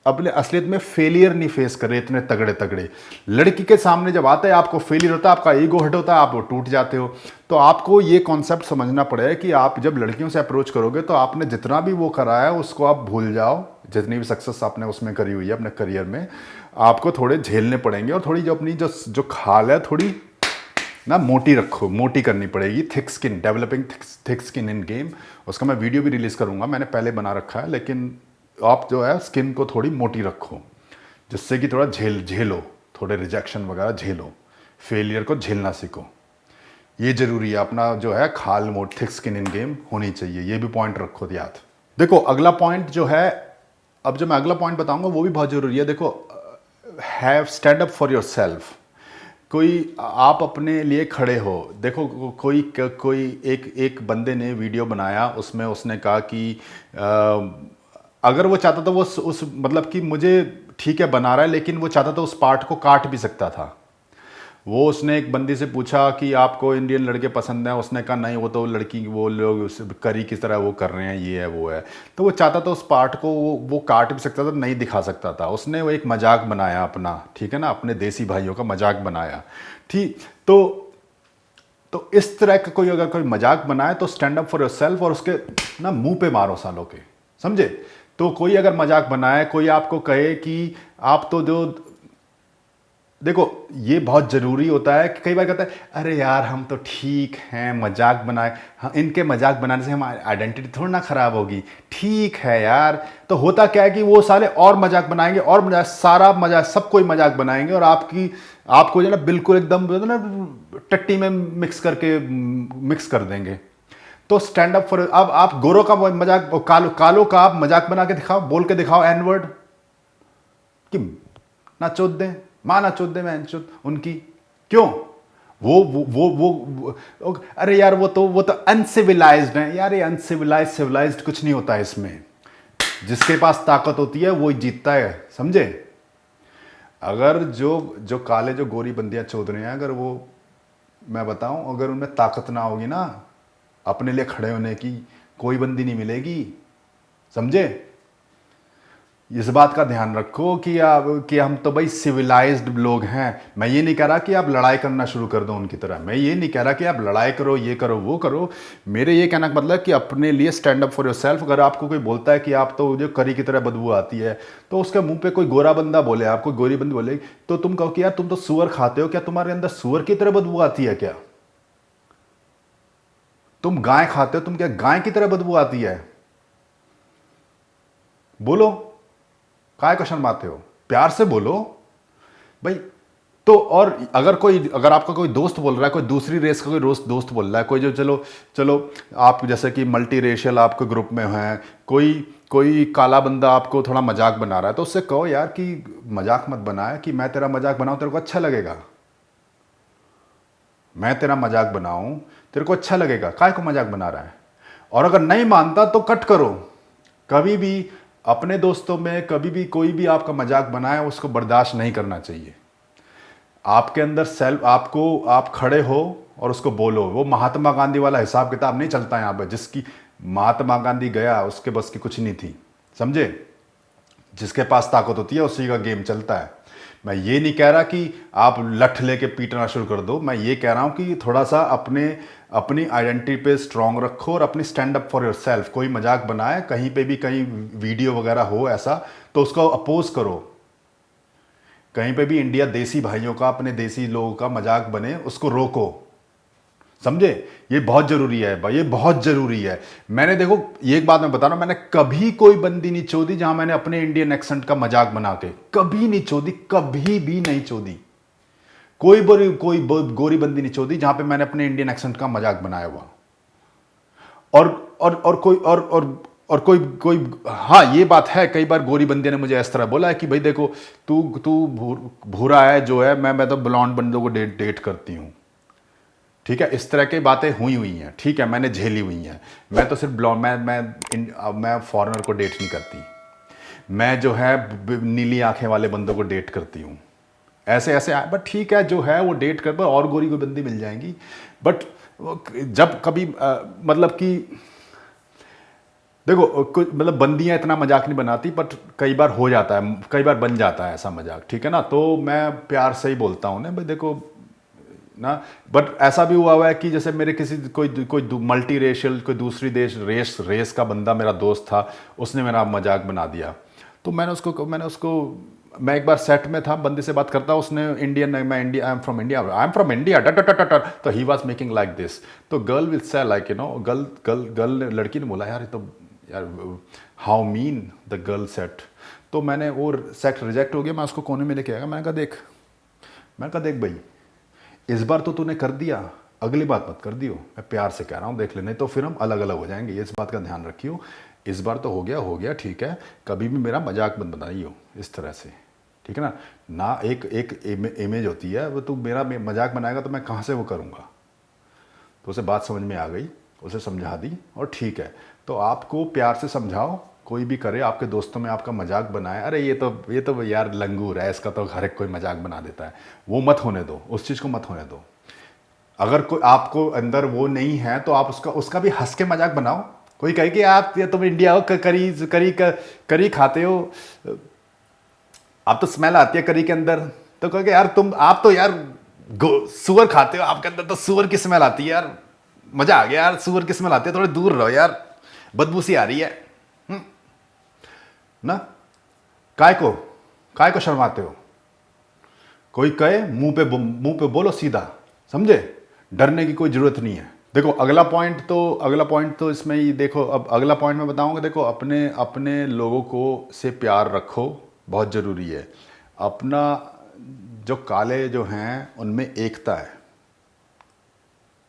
A: अपने असलियत में फेलियर नहीं फेस कर रहे इतने तगड़े तगड़े। लड़की के सामने जब आता है आपको फेलियर होता है, आपका ईगो हर्ट होता है, आप टूट जाते हो। तो आपको ये कॉन्सेप्ट समझना पड़ेगा कि आप जब लड़कियों से अप्रोच करोगे तो आपने जितना भी वो करा है उसको आप भूल जाओ। जितनी भी सक्सेस आपने उसमें करी हुई है अपने करियर में, आपको थोड़े झेलने पड़ेंगे और थोड़ी जो अपनी जो खाल है थोड़ी ना मोटी रखो, मोटी करनी पड़ेगी। Thick skin, developing thick skin in game, उसका मैं वीडियो भी रिलीज़ करूँगा, मैंने पहले बना रखा है। लेकिन आप जो है स्किन को थोड़ी मोटी रखो, जिससे कि थोड़ा झेलो, थोड़े रिजेक्शन वगैरह झेलो, फेलियर को झेलना सीखो। ये ज़रूरी है। अपना जो है खाल मोट थिक स्किन इन गेम होनी चाहिए, ये भी पॉइंट रखो याद। देखो अगला पॉइंट जो है, अब जो मैं अगला पॉइंट बताऊंगा वो भी बहुत ज़रूरी है। देखो, have stand up for your self. कोई आप अपने लिए खड़े हो। देखो कोई एक बंदे ने वीडियो बनाया, उसमें उसने कहा कि अगर वो चाहता था वो उस मतलब कि मुझे ठीक है बना रहा है, लेकिन वो चाहता था उस पार्ट को काट भी सकता था। वो उसने एक बंदी से पूछा कि आपको इंडियन लड़के पसंद हैं, उसने कहा नहीं, वो तो लड़की वो लोग करी किस तरह वो कर रहे हैं, ये है वो है। तो वो चाहता था उस पार्ट को वो काट भी सकता था, नहीं दिखा सकता था। उसने वो एक मजाक बनाया अपना, ठीक है ना, अपने देसी भाइयों का मजाक बनाया। ठीक, तो इस तरह का कोई अगर कोई मजाक बनाए तो stand up for your self और उसके ना मुंह पे मारो सालों के, समझे। तो कोई अगर मजाक बनाए, कोई आपको कहे कि आप तो जो, देखो ये बहुत ज़रूरी होता है कि कई बार कहता है अरे यार हम तो ठीक हैं, मजाक बनाए, हाँ इनके मजाक बनाने से हमारी आइडेंटिटी थोड़ी ना ख़राब होगी, ठीक है यार। तो होता क्या है कि वो साले और मजाक बनाएंगे, और मजाक, सारा मजाक, सब कोई मजाक बनाएंगे और आपको जो ना बिल्कुल एकदम ना टट्टी में मिक्स कर देंगे। तो स्टैंड अप फॉर, अब आप गोरों का मजाक, कालों का आप मजाक बना के दिखाओ, बोल के दिखाओ एन वर्ड कि ना चोद दें, माँ ना चोद दे, मैं चोद उनकी, क्यों? वो अरे यार वो तो अनसिविलाइज्ड है यार। ये अनसिविलाइज्ड सिविलाइज्ड कुछ नहीं होता है इसमें। जिसके पास ताकत होती है वो ही जीतता है, समझे। अगर जो काले जो गोरी बंदियां चोद रहे हैं, अगर वो, मैं बताऊं, अगर उनमें ताकत ना होगी ना अपने लिए खड़े होने की, कोई बंदी नहीं मिलेगी, समझे। इस बात का ध्यान रखो कि हम तो भाई सिविलाइज्ड लोग हैं। मैं ये नहीं कह रहा कि आप लड़ाई करना शुरू कर दो उनकी तरह, मैं ये नहीं कह रहा कि आप लड़ाई करो, ये करो वो करो। मेरे ये कहना का मतलब कि अपने लिए stand up for your self. अगर आपको कोई बोलता है कि आप तो जो करी की तरह बदबू आती है, तो उसके मुंह पे कोई गोरा बंदा बोले, आपको गोरी बंदी बोले, तो तुम कहो कि यार तुम तो सुअर खाते हो, क्या तुम्हारे अंदर सुअर की तरह बदबू आती है क्या? तुम गाय खाते हो, तुम क्या गाय की तरह बदबू आती है? बोलो, काय को शर्माते हो, प्यार से बोलो भाई। तो और अगर आपका कोई दोस्त बोल रहा है, कोई दूसरी रेस का कोई दोस्त बोल रहा है, कोई जो चलो आप जैसे कि मल्टी रेशियल आपके ग्रुप में हैं, कोई काला बंदा आपको थोड़ा मजाक बना रहा है, तो उससे कहो यार कि मजाक मत बनाए, कि मैं तेरा मजाक बनाऊं तेरे को अच्छा लगेगा, मैं तेरा मजाक बनाऊं तेरे को अच्छा लगेगा, काय को मजाक बना रहा है। और अगर नहीं मानता तो कट करो। कभी भी अपने दोस्तों में कभी भी कोई भी आपका मजाक बनाए उसको बर्दाश्त नहीं करना चाहिए। आपके अंदर आप खड़े हो और उसको बोलो। वो महात्मा गांधी वाला हिसाब किताब नहीं चलता यहाँ पे, जिसकी महात्मा गांधी गया उसके बस की कुछ नहीं थी, समझे। जिसके पास ताकत होती है उसी का गेम चलता है। मैं ये नहीं कह रहा कि आप लठ लेके पीटना शुरू कर दो, मैं ये कह रहा हूँ कि थोड़ा सा अपनी आइडेंटिटी पे स्ट्रांग रखो और अपनी stand up for your self. कोई मजाक बनाए, कहीं पे भी कहीं वीडियो वगैरह हो ऐसा, तो उसको अपोज करो। कहीं पे भी इंडिया देसी भाइयों का, अपने देसी लोगों का मजाक बने, उसको रोको, समझे। ये बहुत जरूरी है भाई, ये बहुत जरूरी है। मैंने, देखो ये एक बात मैं बता रहा हूं, मैंने कभी कोई बंदी नहीं चोदी जहां मैंने अपने इंडियन एक्सेंट का मजाक बना के, कभी नहीं चोदी, कभी भी नहीं चोदी। कोई गोरी बंदी नहीं चोदी जहां पे मैंने अपने इंडियन एक्सेंट का मजाक बनाया हुआ। और कोई हाँ ये बात है, कई बार गोरी बंदे ने मुझे इस तरह बोला है कि भाई देखो तू भूरा है जो है, मैं तो ब्लॉन्ड बंदों को डेट करती हूँ, ठीक है। इस तरह की बातें हुई हैं, ठीक है, मैंने झेली हुई हैं। मैं तो सिर्फ ब्लॉन्ड, मैं फॉरेनर को डेट नहीं करती, मैं जो है नीली आंखें वाले बंदों को डेट करती हूँ। ऐसे बट ठीक है, जो है वो डेट कर, और गोरी कोई बंदी मिल जाएंगी। बट जब कभी मतलब कि देखो कुछ मतलब बंदियां इतना मजाक नहीं बनाती, बट कई बार हो जाता है, कई बार बन जाता है ऐसा मजाक, ठीक है ना। तो मैं प्यार से ही बोलता हूँ ना भाई देखो ना। बट ऐसा भी हुआ है कि जैसे मेरे किसी कोई मल्टी रेशियल कोई दूसरी रेस रेस का बंदा मेरा दोस्त था, उसने मेरा मजाक बना दिया। तो मैं एक बार सेट में था, बंदे से बात करता, उसने इंडियन, मैं India, I am from India तो he was making like this. तो girl will say like you know, girl लड़की ने बोला यार ये तो यार how mean the girl set. तो मैंने वो सेट रिजेक्ट हो गया, मैं उसको कोने में लेके आया, मैंने कहा देख भाई, इस बार तो तूने कर दिया, अगली बात मत कर दियो, मैं प्यार से कह रहा हूँ देख ले, नहीं तो फिर हम अलग अलग हो जाएंगे, इस बात का ध्यान रखियो। इस बार तो हो गया ठीक है, कभी भी मेरा मजाक मत बनाइयो इस तरह से, ठीक है ना। ना एक एक इमेज होती है, वो तू मेरा मजाक बनाएगा तो मैं कहाँ से वो करूँगा। तो उसे बात समझ में आ गई, उसे समझा दी और ठीक है। तो आपको प्यार से समझाओ, कोई भी करे, आपके दोस्तों में आपका मजाक बनाए, अरे ये तो यार लंगूर है, इसका तो हर एक कोई मजाक बना देता है, वो मत होने दो, उस चीज़ को मत होने दो। अगर कोई आपको अंदर वो नहीं है तो आप उसका उसका भी हंस के मजाक बनाओ। कोई कहे कि आप ये तुम इंडिया हो, करी खाते हो, आप तो स्मेल आती है करी के अंदर, तो कहे कि यार आप तो यार सुअर खाते हो, आपके अंदर तो सुअर की स्मेल आती है यार, मजा आ गया यार, सुअर की स्मेल आती है, थोड़े दूर रहो यार, बदबू सी आ रही है। हम्म, ना, काय को काय को शर्माते हो। कोई कहे मुंह पे बोलो सीधा, समझे, डरने की कोई जरूरत नहीं है। देखो अगला पॉइंट तो इसमें ही देखो, अब अगला पॉइंट मैं बताऊंगा। देखो अपने अपने लोगों को से प्यार रखो, बहुत ज़रूरी है। अपना जो काले जो हैं उनमें एकता है,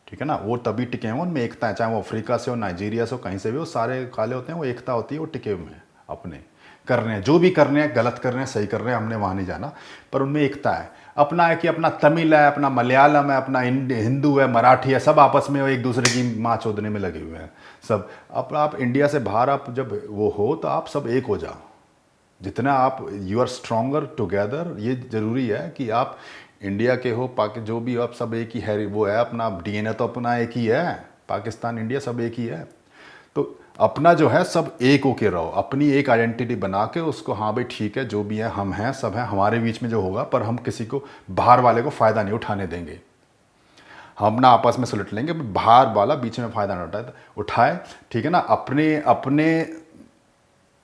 A: ठीक है ना, वो तभी टिके हैं, उनमें एकता है, चाहे वो अफ्रीका से हो, नाइजीरिया से हो, कहीं से भी हो, सारे काले होते हैं, वो एकता होती है, वो टिके हुए हैं अपने, कर रहे हैं जो भी कर रहे हैं, गलत कर रहे हैं सही कर रहे हैं, हमने वहाँ नहीं जाना, पर उनमें एकता है। अपना है कि अपना तमिल है, अपना मलयालम है, अपना हिंदू है, मराठी है, सब आपस में एक दूसरे की माँ चोदने में लगे हुए हैं सब। आप इंडिया से बाहर आप जब वो हो तो आप सब एक हो जाओ, जितना आप यू आर स्ट्रोंगर टुगेदर। ये ज़रूरी है कि आप इंडिया के हो, जो भी हो, आप सब एक ही है, वो है अपना डीएनए तो अपना एक ही है, पाकिस्तान इंडिया सब एक ही है। तो अपना जो है सब एक होके रहो, अपनी एक आइडेंटिटी बना के उसको, हाँ भाई ठीक है जो भी है हम हैं, सब हैं, हमारे बीच में जो होगा, पर हम किसी को बाहर वाले को फ़ायदा नहीं उठाने देंगे। हम अपना आपस में सुलट लेंगे, बाहर वाला बीच में फ़ायदा ना उठाए, ठीक है ना। अपने अपने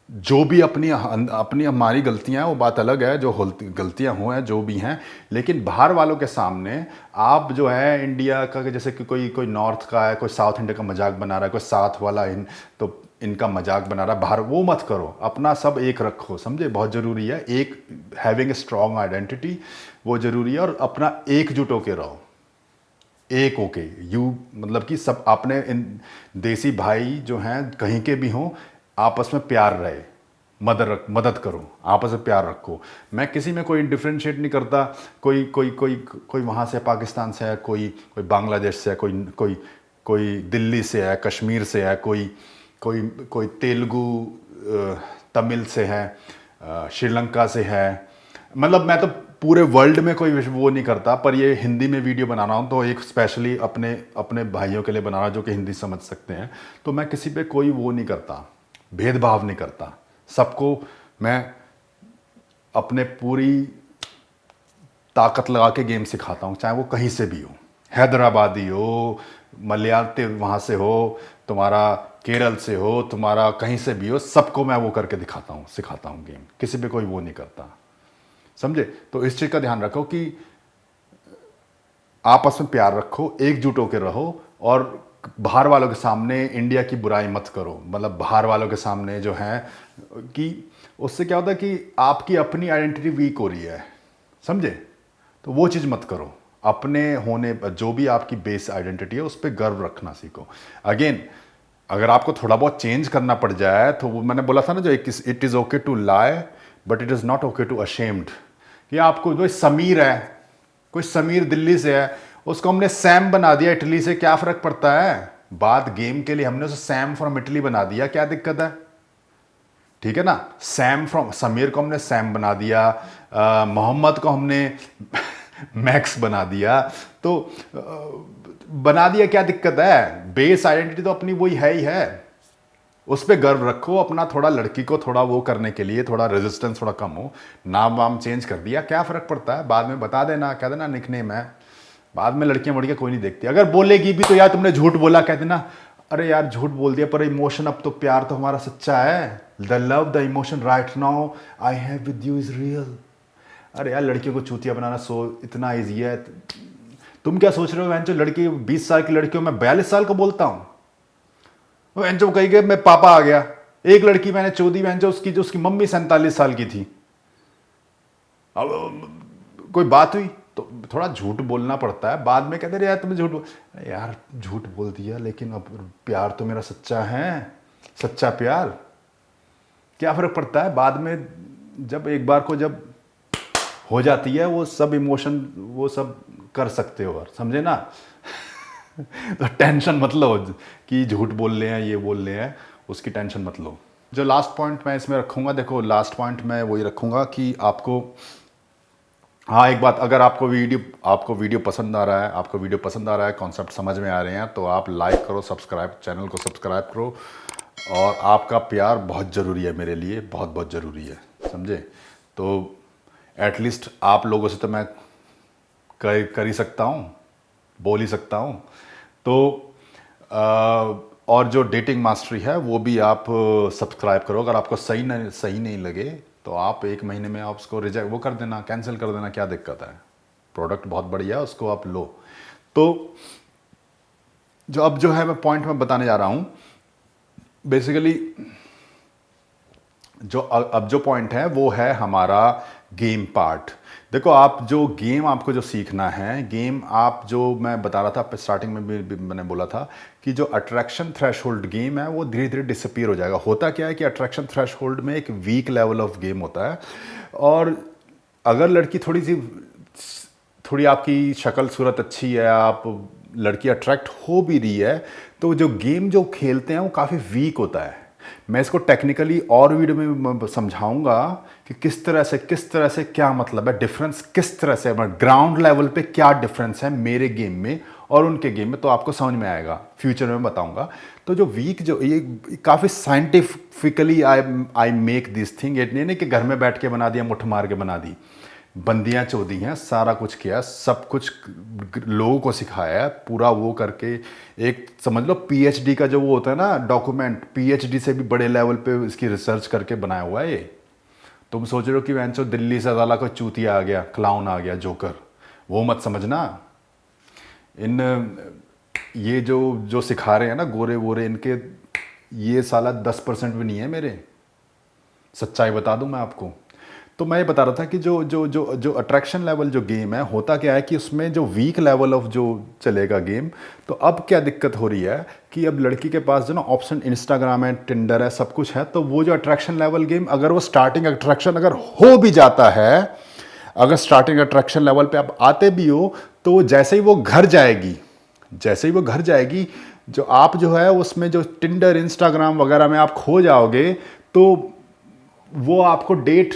A: जो भी अपनी अपनी हमारी गलतियां हैं वो बात अलग है, जो गलतियां हुए हैं जो भी हैं, लेकिन बाहर वालों के सामने आप जो है इंडिया का, जैसे कि कोई नॉर्थ का है, कोई साउथ इंडिया का मजाक बना रहा है, कोई साथ वाला तो इनका मजाक बना रहा है बाहर, वो मत करो, अपना सब एक रखो, समझे, बहुत ज़रूरी है। एक हैविंग ए स्ट्रॉन्ग आइडेंटिटी वो ज़रूरी है, और अपना एकजुट होके रहो, एक होके यू, मतलब कि सब अपने इन देसी भाई जो हैं कहीं के भी हों, आपस में प्यार रहे, मदद करो, आपस में प्यार रखो। मैं किसी में कोई डिफ्रेंशिएट नहीं करता, कोई कोई कोई कोई वहाँ से पाकिस्तान से है, कोई कोई बांग्लादेश से है, कोई कोई कोई दिल्ली से है, कश्मीर से है, कोई कोई कोई तेलुगु तमिल से है, श्रीलंका से है, मतलब मैं तो पूरे वर्ल्ड में कोई वो नहीं करता, पर ये हिंदी में वीडियो बना रहा हूँ तो एक स्पेशली अपने अपने भाइयों के लिए बना रहा हूँ जो कि हिंदी समझ सकते हैं। तो मैं किसी पे कोई वो नहीं करता, भेदभाव नहीं करता, सबको मैं अपने पूरी ताकत लगा के गेम सिखाता हूँ, चाहे वो कहीं से भी हो, हैदराबादी हो, मलयालते वहाँ से हो, तुम्हारा केरल से हो, तुम्हारा कहीं से भी हो, सबको मैं वो करके दिखाता हूँ, सिखाता हूँ गेम, किसी पे कोई वो नहीं करता, समझे। तो इस चीज़ का ध्यान रखो कि आपस में प्यार रखो, एकजुट होकर रहो, और बाहर वालों के सामने इंडिया की बुराई मत करो, मतलब बाहर वालों के सामने जो है कि उससे क्या होता है कि आपकी अपनी आइडेंटिटी वीक हो रही है, समझे, तो वो चीज़ मत करो। अपने होने जो भी आपकी बेस आइडेंटिटी है उस पर गर्व रखना सीखो। अगेन, अगर आपको थोड़ा बहुत चेंज करना पड़ जाए तो वो मैंने बोला था ना, जो it is okay to lie but it is not okay to ashamed. कि आपको जो समीर है, कोई समीर दिल्ली से है, उसको हमने सैम बना दिया इटली से, क्या फ़र्क पड़ता है, बात गेम के लिए हमने उसे सैम फ्रॉम इटली बना दिया, क्या दिक्कत है, ठीक है ना। सैम फ्रॉम समीर को हमने सैम बना दिया, मोहम्मद को हमने मैक्स बना दिया, तो बना दिया, क्या दिक्कत है, बेस आइडेंटिटी तो अपनी वही है ही है। उस पर गर्व रखो अपना, थोड़ा लड़की को थोड़ा वो करने के लिए थोड़ा रेजिस्टेंस थोड़ा कम हो, नाम वाम चेंज कर दिया, क्या फ़र्क पड़ता है, बाद में बता देना, कह देना निकनेम है, बाद में लड़कियां वड़कियां कोई नहीं देखती। अगर बोलेगी भी तो यार तुमने झूठ बोला, कह देना अरे यार झूठ बोल दिया, पर इमोशन, अब तो प्यार तो हमारा सच्चा है, the love the emotion right now I have with you is real. अरे यार लड़कियों को चूतिया बनाना इतना ईजी है। तुम क्या सोच रहे हो जो लड़की 20 साल की लड़की हो, मैं 42 साल को बोलता हूँ? जो कही गए मैं पापा आ गया। एक लड़की मैंने चोदी जो उसकी मम्मी 47 साल की थी, अब कोई बात हुई तो थोड़ा झूठ बोलना पड़ता है, बाद में कहते रहे यार तुमने यार झूठ बोल दिया, लेकिन अब प्यार तो मेरा सच्चा है, सच्चा प्यार, क्या फर्क पड़ता है बाद में, जब एक बार को जब हो जाती है वो सब इमोशन, वो सब कर सकते हो, और समझे ना। तो टेंशन मत लो कि झूठ बोल रहे हैं, ये बोल रहे हैं, उसकी टेंशन मत लो। जो लास्ट पॉइंट मैं इसमें रखूंगा, देखो लास्ट पॉइंट मैं वही रखूंगा कि आपको, हाँ एक बात, अगर आपको वीडियो पसंद आ रहा है, कॉन्सेप्ट समझ में आ रहे हैं, तो आप लाइक करो, चैनल को सब्सक्राइब करो, और आपका प्यार बहुत ज़रूरी है मेरे लिए, बहुत बहुत ज़रूरी है, समझे। तो एटलीस्ट आप लोगों से तो मैं कर ही सकता हूँ, बोल ही सकता हूँ। तो और जो डेटिंग मास्टरी है वो भी आप सब्सक्राइब करो। अगर आपको सही नहीं लगे तो आप 1 महीने में आप उसको रिजेक्ट वो कर देना, कैंसिल कर देना, क्या दिक्कत है, प्रोडक्ट बहुत बढ़िया है, उसको आप लो। तो जो है मैं पॉइंट में बताने जा रहा हूँ, बेसिकली जो पॉइंट है वो है हमारा गेम पार्ट। देखो आप आपको जो सीखना है, गेम आप जो मैं बता रहा था स्टार्टिंग में भी मैंने बोला था कि जो अट्रैक्शन थ्रेशोल्ड गेम है वो धीरे धीरे डिसअपीयर हो जाएगा। होता क्या है कि अट्रैक्शन थ्रेशोल्ड में एक वीक लेवल ऑफ गेम होता है, और अगर लड़की थोड़ी आपकी शक्ल सूरत अच्छी है, आप लड़की अट्रैक्ट हो भी रही है, तो जो गेम जो खेलते हैं वो काफ़ी वीक होता है। मैं इसको टेक्निकली और वीडियो में समझाऊंगा कि किस तरह से क्या मतलब है, डिफरेंस किस तरह से, ग्राउंड लेवल पे क्या डिफरेंस है मेरे गेम में और उनके गेम में, तो आपको समझ में आएगा, फ्यूचर में बताऊंगा। तो जो वीक जो ये काफ़ी scientifically I make this thing, it नहीं कि घर में बैठ के बना दिया, मुठ मार के बना दी, बंदियाँ चोदी हैं, सारा कुछ किया, सब कुछ लोगों को सिखाया है, पूरा वो करके एक समझ लो पीएचडी का जो वो होता है ना डॉक्यूमेंट, पीएचडी से भी बड़े लेवल पे इसकी रिसर्च करके बनाया हुआ है ये। तुम सोच रहे हो कि वैंचो दिल्ली से ज़्यादा कोई चूतिया आ गया, क्लाउन आ गया, जोकर, वो मत समझना। ये जो सिखा रहे हैं ना गोरे वोरे, इनके ये साला 10% भी नहीं है मेरे, सच्चाई बता दूं मैं आपको। तो मैं ये बता रहा था कि जो अट्रैक्शन लेवल जो गेम है, होता क्या है कि उसमें जो वीक लेवल ऑफ जो चलेगा गेम, तो अब क्या दिक्कत हो रही है कि अब लड़की के पास जो ना ऑप्शन इंस्टाग्राम है, टिंडर है, सब कुछ है, तो वो जो अट्रैक्शन लेवल गेम, अगर वो स्टार्टिंग अट्रैक्शन अगर हो भी जाता है, अगर स्टार्टिंग अट्रैक्शन लेवल पे आप आते भी हो, तो जैसे ही वो घर जाएगी, जो आप जो है उसमें जो टिंडर इंस्टाग्राम वगैरह में आप खो जाओगे, तो वो आपको डेट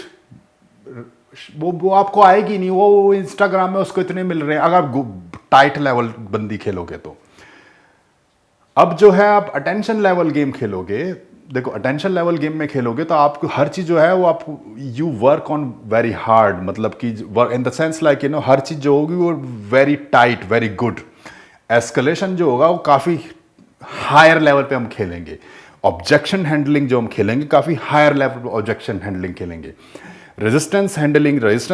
A: वो आपको आएगी नहीं, वो इंस्टाग्राम में उसको इतने मिल रहे हैं, अगर आप टाइट लेवल बंदी खेलोगे तो। अब जो है आप अटेंशन लेवल गेम खेलोगे, देखो अटेंशन लेवल गेम में खेलोगे तो आपको हर चीज़ जो है वो आप you work on very hard, मतलब कि इन द सेंस लाइक हर चीज़ जो होगी वो very tight, very good. Escalation जो होगा वो काफ़ी हायर लेवल पे हम खेलेंगे। ऑब्जेक्शन हैंडलिंग जो हम खेलेंगे, काफ़ी हायर लेवल पे ऑब्जेक्शन हैंडलिंग खेलेंगे। रेजिस्टेंस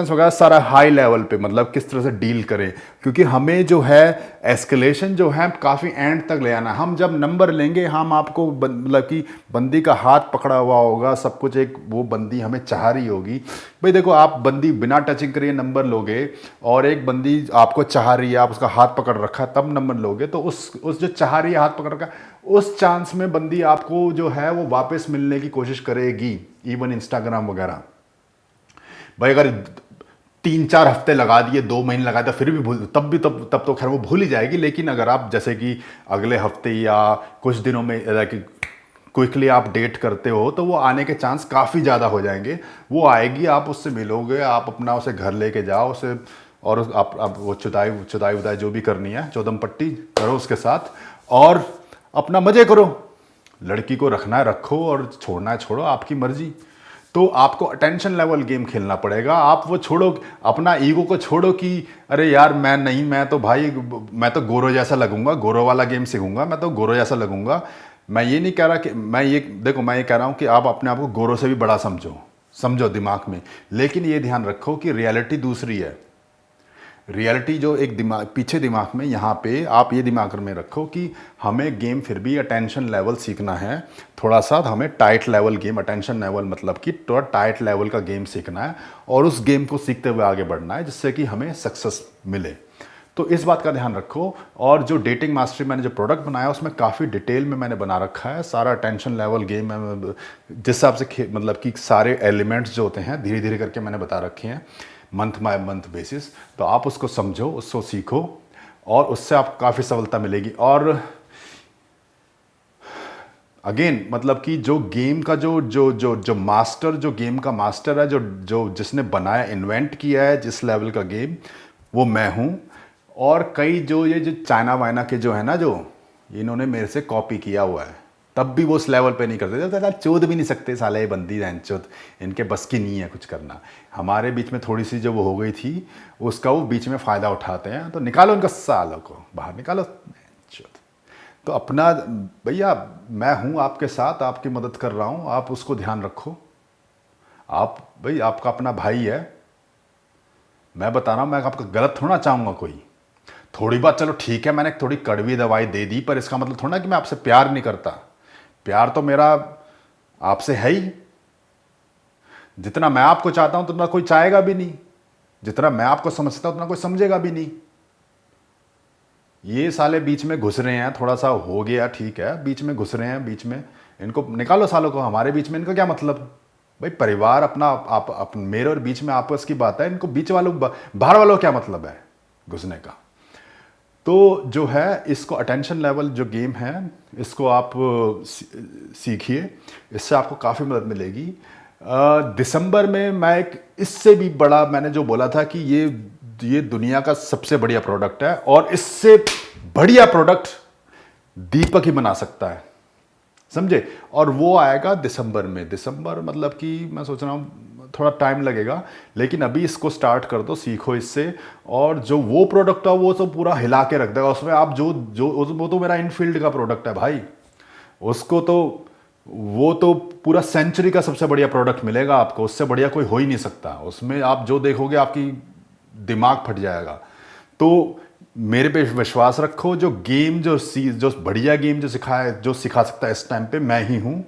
A: वगैरह सारा हाई लेवल पे, मतलब किस तरह से डील करें, क्योंकि हमें जो है एस्केलेशन जो है काफ़ी एंड तक ले आना। हम जब नंबर लेंगे, हम आपको मतलब कि बंदी का हाथ पकड़ा हुआ होगा, सब कुछ, एक वो बंदी हमें चाह रही होगी। भाई देखो आप बंदी बिना टचिंग करिए नंबर लोगे, और एक बंदी आपको चाह रही है, आप उसका हाथ पकड़ रखा तब नंबर लोगे, तो उस जो चाह रही है हाथ पकड़ रखा, उस चांस में बंदी आपको जो है वो वापस मिलने की कोशिश करेगी, इवन इंस्टाग्राम वगैरह। भाई अगर 3-4 हफ्ते लगा दिए, 2 महीने लगा दिया, फिर भी भूल, तब तो खैर वो भूल ही जाएगी। लेकिन अगर आप जैसे कि अगले हफ्ते या कुछ दिनों में क्विकली आप डेट करते हो, तो वो आने के चांस काफ़ी ज़्यादा हो जाएंगे। वो आएगी, आप उससे मिलोगे, आप अपना उसे घर लेके जाओ उसे, और आप वो चुदाई उदाई जो भी करनी है, चौदम पट्टी करो उसके साथ, और अपना मज़े करो। लड़की को रखना है रखो और छोड़ना है छोड़ो, आपकी मर्जी। तो आपको अटेंशन लेवल गेम खेलना पड़ेगा। आप वो छोड़ो, अपना ईगो को छोड़ो कि अरे यार मैं नहीं, मैं तो भाई मैं तो गोरो जैसा लगूंगा, गोरो वाला गेम सीखूंगा, मैं तो गोरो जैसा लगूंगा। मैं ये नहीं कह रहा कि मैं ये देखो, मैं ये कह रहा हूँ कि आप अपने आप को गोरो से भी बड़ा समझो, समझो दिमाग में, लेकिन ये ध्यान रखो कि रियलिटी दूसरी है। रियलिटी जो एक दिमाग पीछे दिमाग में, यहाँ पे आप ये दिमाग में रखो कि हमें गेम फिर भी अटेंशन लेवल सीखना है, थोड़ा सा हमें tight level game, attention level मतलब कि थोड़ा टाइट लेवल का गेम सीखना है और उस गेम को सीखते हुए आगे बढ़ना है जिससे कि हमें सक्सेस मिले। तो इस बात का ध्यान रखो। और जो डेटिंग मास्टरी मैंने जो प्रोडक्ट बनाया उसमें काफ़ी डिटेल में मैंने बना रखा है, सारा अटेंशन लेवल गेम है, जिस हिसाब से मतलब कि सारे एलिमेंट्स जो होते हैं धीरे धीरे करके मैंने बता रखे हैं, मंथ बाय मंथ बेसिस। तो आप उसको समझो, उसको सीखो और उससे आपको काफ़ी सफलता मिलेगी। और अगेन मतलब कि जो गेम का जो जो जो जो मास्टर, जो गेम का मास्टर है, जो जो जिसने बनाया, इन्वेंट किया है जिस लेवल का गेम, वो मैं हूँ। और कई जो ये जो चाइना वाइना के जो है ना, जो इन्होंने मेरे से कॉपी किया हुआ है, तब भी वो उस लेवल पे नहीं करते थे। चोद भी नहीं सकते साले, ये बंदी रहन चोद, इनके बस की नहीं है कुछ करना। हमारे बीच में थोड़ी सी जो वो हो गई थी, उसका वो बीच में फ़ायदा उठाते हैं। तो निकालो उनका सालों को बाहर निकालो। चोद तो अपना भैया, मैं हूँ आपके साथ, आपकी मदद कर रहा हूँ, आप उसको ध्यान रखो। आप भाई, आपका अपना भाई है, मैं बता रहा हूँ, मैं आपका गलत थोड़ा चाहूँगा कोई। थोड़ी बात चलो ठीक है, मैंने थोड़ी कड़वी दवाई दे दी, पर इसका मतलब थोड़ा ना कि मैं आपसे प्यार नहीं करता। प्यार तो मेरा आपसे है ही। जितना मैं आपको चाहता हूं उतना कोई चाहेगा भी नहीं, जितना मैं आपको समझता हूं उतना कोई समझेगा भी नहीं। ये साले बीच में घुस रहे हैं, थोड़ा सा हो गया ठीक है, बीच में घुस रहे हैं, बीच में इनको निकालो सालों को। हमारे बीच में इनका क्या मतलब भाई? परिवार अपना, आप मेरे और बीच में आपस की बात है, इनको बीच वालों बाहर वालों क्या मतलब है घुसने का? तो जो है, इसको अटेंशन लेवल जो गेम है, इसको आप सीखिए, इससे आपको काफ़ी मदद मिलेगी। दिसंबर में मैं एक इससे भी बड़ा, मैंने जो बोला था कि ये दुनिया का सबसे बढ़िया प्रोडक्ट है और इससे बढ़िया प्रोडक्ट दीपक ही बना सकता है, समझे? और वो आएगा दिसंबर में। दिसंबर मतलब कि मैं सोच रहा हूँ थोड़ा टाइम लगेगा, लेकिन अभी इसको स्टार्ट कर दो, सीखो इससे। और जो वो प्रोडक्ट है वो तो पूरा हिला के रख देगा उसमें। आप जो जो वो तो मेरा इनफील्ड का प्रोडक्ट है भाई, उसको तो वो तो पूरा सेंचुरी का सबसे बढ़िया प्रोडक्ट मिलेगा आपको, उससे बढ़िया कोई हो ही नहीं सकता। उसमें आप जो देखोगे आपकी दिमाग फट जाएगा। तो मेरे पे विश्वास रखो, जो गेम जो बढ़िया गेम जो सिखाए, जो सिखा सकता है इस टाइम पे, मैं ही हूँ।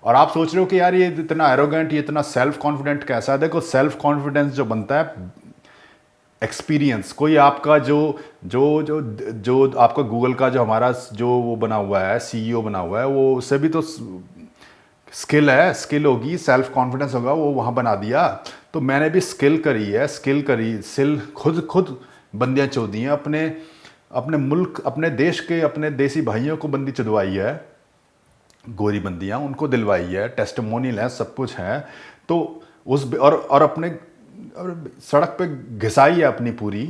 A: और आप सोच रहे हो कि यार ये इतना एरोगेंट, ये इतना सेल्फ कॉन्फिडेंट कैसा है? देखो, सेल्फ कॉन्फिडेंस जो बनता है एक्सपीरियंस। कोई आपका जो जो जो जो आपका गूगल का जो हमारा जो वो बना हुआ है, सीईओ बना हुआ है, वो उससे भी तो स्किल है, स्किल होगी, सेल्फ कॉन्फिडेंस होगा, वो वहाँ बना दिया। तो मैंने भी स्किल करी है, स्किल करी, सिल खुद बंदियाँ चोदी हैं, अपने मुल्क, अपने देश के, अपने देसी भाइयों को बंदी चुदवाई है, गोरी बंदियाँ उनको दिलवाई है, टेस्टिमोनियल है, सब कुछ है। तो उस और अपने और सड़क पे घिसाई है अपनी पूरी।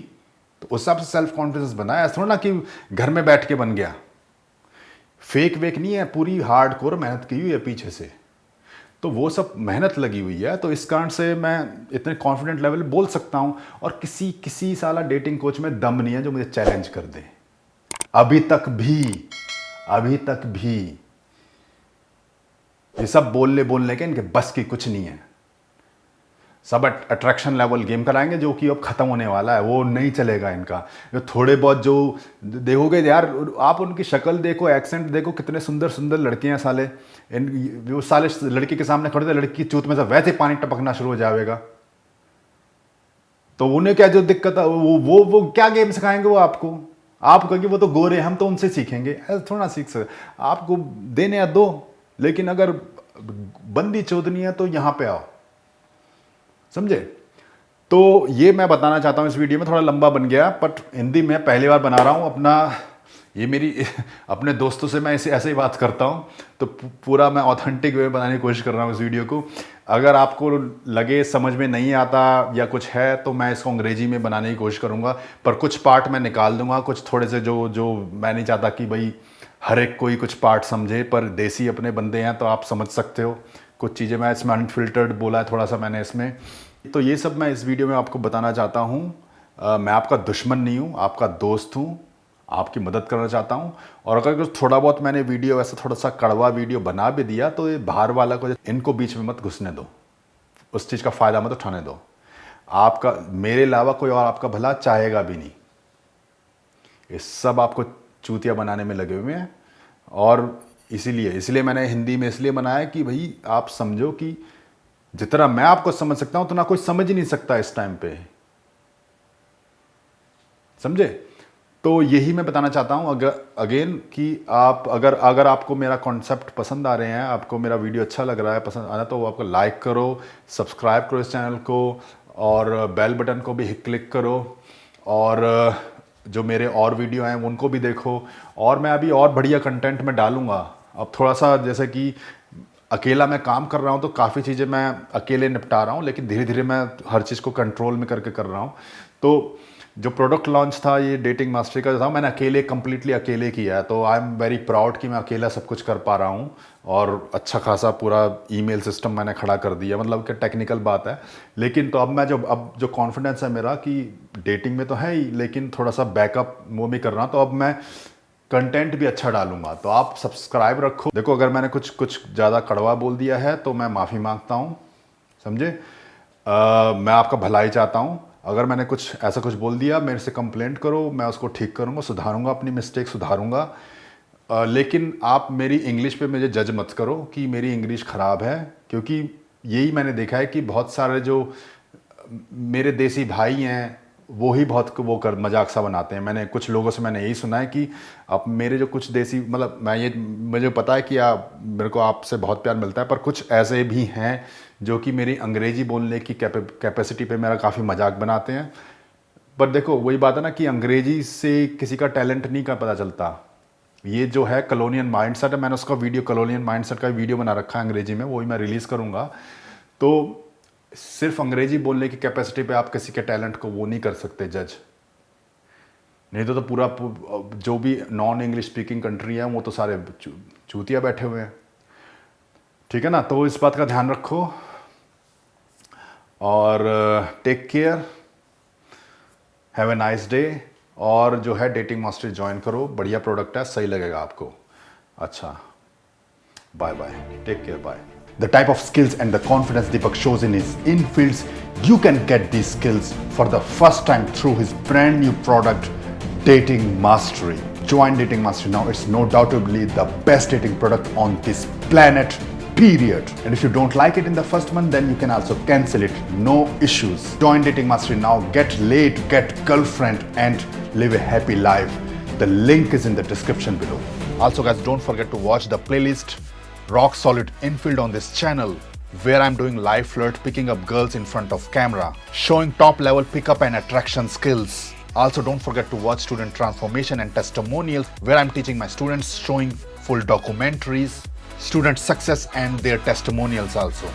A: तो उस हिसाब से सेल्फ कॉन्फिडेंस बनाया, ऐसा थोड़ा ना कि घर में बैठ के बन गया। फेक वेक नहीं है, पूरी हार्ड कोर मेहनत की हुई है पीछे से। तो वो सब मेहनत लगी हुई है। तो इस कारण से मैं इतने कॉन्फिडेंट लेवल बोल सकता हूँ। और किसी साला डेटिंग कोच में दम नहीं है जो मुझे चैलेंज कर दे, अभी तक भी। ये सब बोलने के इनके बस की कुछ नहीं है। सब अट्रैक्शन लेवल गेम कराएंगे जो कि अब खत्म होने वाला है, वो नहीं चलेगा इनका। जो थोड़े बहुत जो देखोगे यार, आप उनकी शक्ल देखो, एक्सेंट देखो, कितने सुंदर सुंदर लड़के हैं साले। वो साले लड़की के सामने खड़े थे, लड़की की चूत में से वैसे पानी टपकना शुरू हो जाएगा। तो उन्हें क्या जो दिक्कत है, वो क्या गेम सिखाएंगे वो आपको? आप कहेंगे वो तो गोरे, हम तो उनसे सीखेंगे। ऐसा थोड़ा सीख सकते, आपको देने या दो, लेकिन अगर बंदी चोदनी है तो यहां पे आओ, समझे? तो ये मैं बताना चाहता हूँ इस वीडियो में। थोड़ा लंबा बन गया, बट हिंदी में पहली बार बना रहा हूँ अपना। ये मेरी अपने दोस्तों से मैं ऐसे ही बात करता हूँ, तो पूरा मैं ऑथेंटिक वे में बनाने की कोशिश कर रहा हूँ इस वीडियो को। अगर आपको लगे समझ में नहीं आता या कुछ है, तो मैं इसको अंग्रेजी में बनाने की कोशिश करूँगा, पर कुछ पार्ट मैं निकाल दूंगा, कुछ थोड़े से जो मैं नहीं चाहता कि भाई हर एक कोई कुछ पार्ट समझे, पर देसी अपने बंदे हैं तो आप समझ सकते हो कुछ चीज़ें। मैं इसमें अनफिल्टर्ड बोला है थोड़ा सा मैंने इसमें, तो ये सब मैं इस वीडियो में आपको बताना चाहता हूँ। मैं आपका दुश्मन नहीं हूँ, आपका दोस्त हूँ, आपकी मदद करना चाहता हूँ। और अगर कुछ थोड़ा बहुत मैंने वीडियो वैसा थोड़ा सा कड़वा वीडियो बना भी दिया तो ये बाहर वाला को, इनको बीच में मत घुसने दो, उस चीज़ का फ़ायदा मत उठाने दो। आपका, मेरे अलावा कोई और आपका भला चाहेगा भी नहीं। ये सब आपको चूतिया बनाने में लगे हुए हैं। और इसीलिए मैंने हिंदी में इसलिए बनाया कि भाई आप समझो कि जितना मैं आपको समझ सकता हूं उतना कोई समझ ही नहीं सकता इस टाइम पे, समझे? तो यही मैं बताना चाहता हूं अगेन कि आप अगर आपको मेरा कॉन्सेप्ट पसंद आ रहे हैं, आपको मेरा वीडियो अच्छा लग रहा है, पसंद आ रहा है, तो आपको लाइक करो, सब्सक्राइब करो इस चैनल को, और बेल बटन को भी क्लिक करो, और जो मेरे और वीडियो हैं उनको भी देखो। और मैं अभी और बढ़िया कंटेंट में डालूंगा। अब थोड़ा सा जैसे कि अकेला मैं काम कर रहा हूँ तो काफ़ी चीज़ें मैं अकेले निपटा रहा हूँ, लेकिन धीरे धीरे मैं हर चीज़ को कंट्रोल में करके कर रहा हूँ। तो जो प्रोडक्ट लॉन्च था ये डेटिंग मास्टरी का था, मैंने कंप्लीटली अकेले किया है। तो आई एम वेरी प्राउड कि मैं अकेला सब कुछ कर पा रहा हूँ, और अच्छा खासा पूरा ईमेल सिस्टम मैंने खड़ा कर दिया, मतलब कि टेक्निकल बात है। लेकिन तो अब जो कॉन्फिडेंस है मेरा कि डेटिंग में तो है ही, लेकिन थोड़ा सा बैकअप वो भी कर रहा हूँ, तो अब मैं कंटेंट भी अच्छा डालूंगा। तो आप सब्सक्राइब रखो। देखो, अगर मैंने कुछ ज़्यादा कड़वा बोल दिया है तो मैं माफ़ी मांगता हूँ, समझे? मैं आपका भलाई चाहता हूँ। अगर मैंने ऐसा कुछ बोल दिया, मेरे से कंप्लेंट करो, मैं उसको ठीक करूँगा, सुधारूंगा, अपनी मिस्टेक सुधारूंगा। लेकिन आप मेरी इंग्लिश पे मुझे जज मत करो कि मेरी इंग्लिश ख़राब है, क्योंकि यही मैंने देखा है कि बहुत सारे जो मेरे देसी भाई हैं वो ही बहुत वो कर मजाक सा बनाते हैं। मैंने कुछ लोगों से मैंने यही सुना है कि अब मेरे जो कुछ देसी, मतलब मुझे पता है कि मेरे को आपसे बहुत प्यार मिलता है, पर कुछ ऐसे भी हैं जो कि मेरी अंग्रेजी बोलने की कैपेसिटी पे मेरा काफ़ी मजाक बनाते हैं। पर देखो, वही बात है ना कि अंग्रेजी से किसी का टैलेंट नहीं का पता चलता। ये जो है कॉलोनियल माइंडसेट है, मैंने उसका वीडियो, कॉलोनियल माइंडसेट का वीडियो बना रखा है अंग्रेजी में, वही मैं रिलीज़ करूँगा। तो सिर्फ अंग्रेजी बोलने की कैपेसिटी पे आप किसी के टैलेंट को वो नहीं कर सकते जज। नहीं तो पूरा जो भी नॉन इंग्लिश स्पीकिंग कंट्री है वो तो सारे चूतिया बैठे हुए हैं, ठीक है ना? तो इस बात का ध्यान रखो, और take care, have a nice day. और जो है डेटिंग मास्टरी ज्वाइन करो, बढ़िया प्रोडक्ट है, सही लगेगा आपको। अच्छा, bye bye, take care, bye. The type of skills and the confidence Deepak shows in his in-fields, you can get these skills for the first time through his brand new product, Dating Mastery. Join Dating Mastery now. It's no doubtably the best dating product on this planet, period. And if you don't like it in the first month, then you can also cancel it, no issues. Join Dating Mastery now. Get laid, get girlfriend, and live a happy life. The link is in the description below. Also guys, don't forget to watch the playlist Rock Solid Infield on this channel, where I'm doing live flirt, picking up girls in front of camera, showing top level pickup and attraction skills. Also, don't forget to watch Student Transformation and Testimonials, where I'm teaching my students, showing full documentaries, student success and their testimonials also.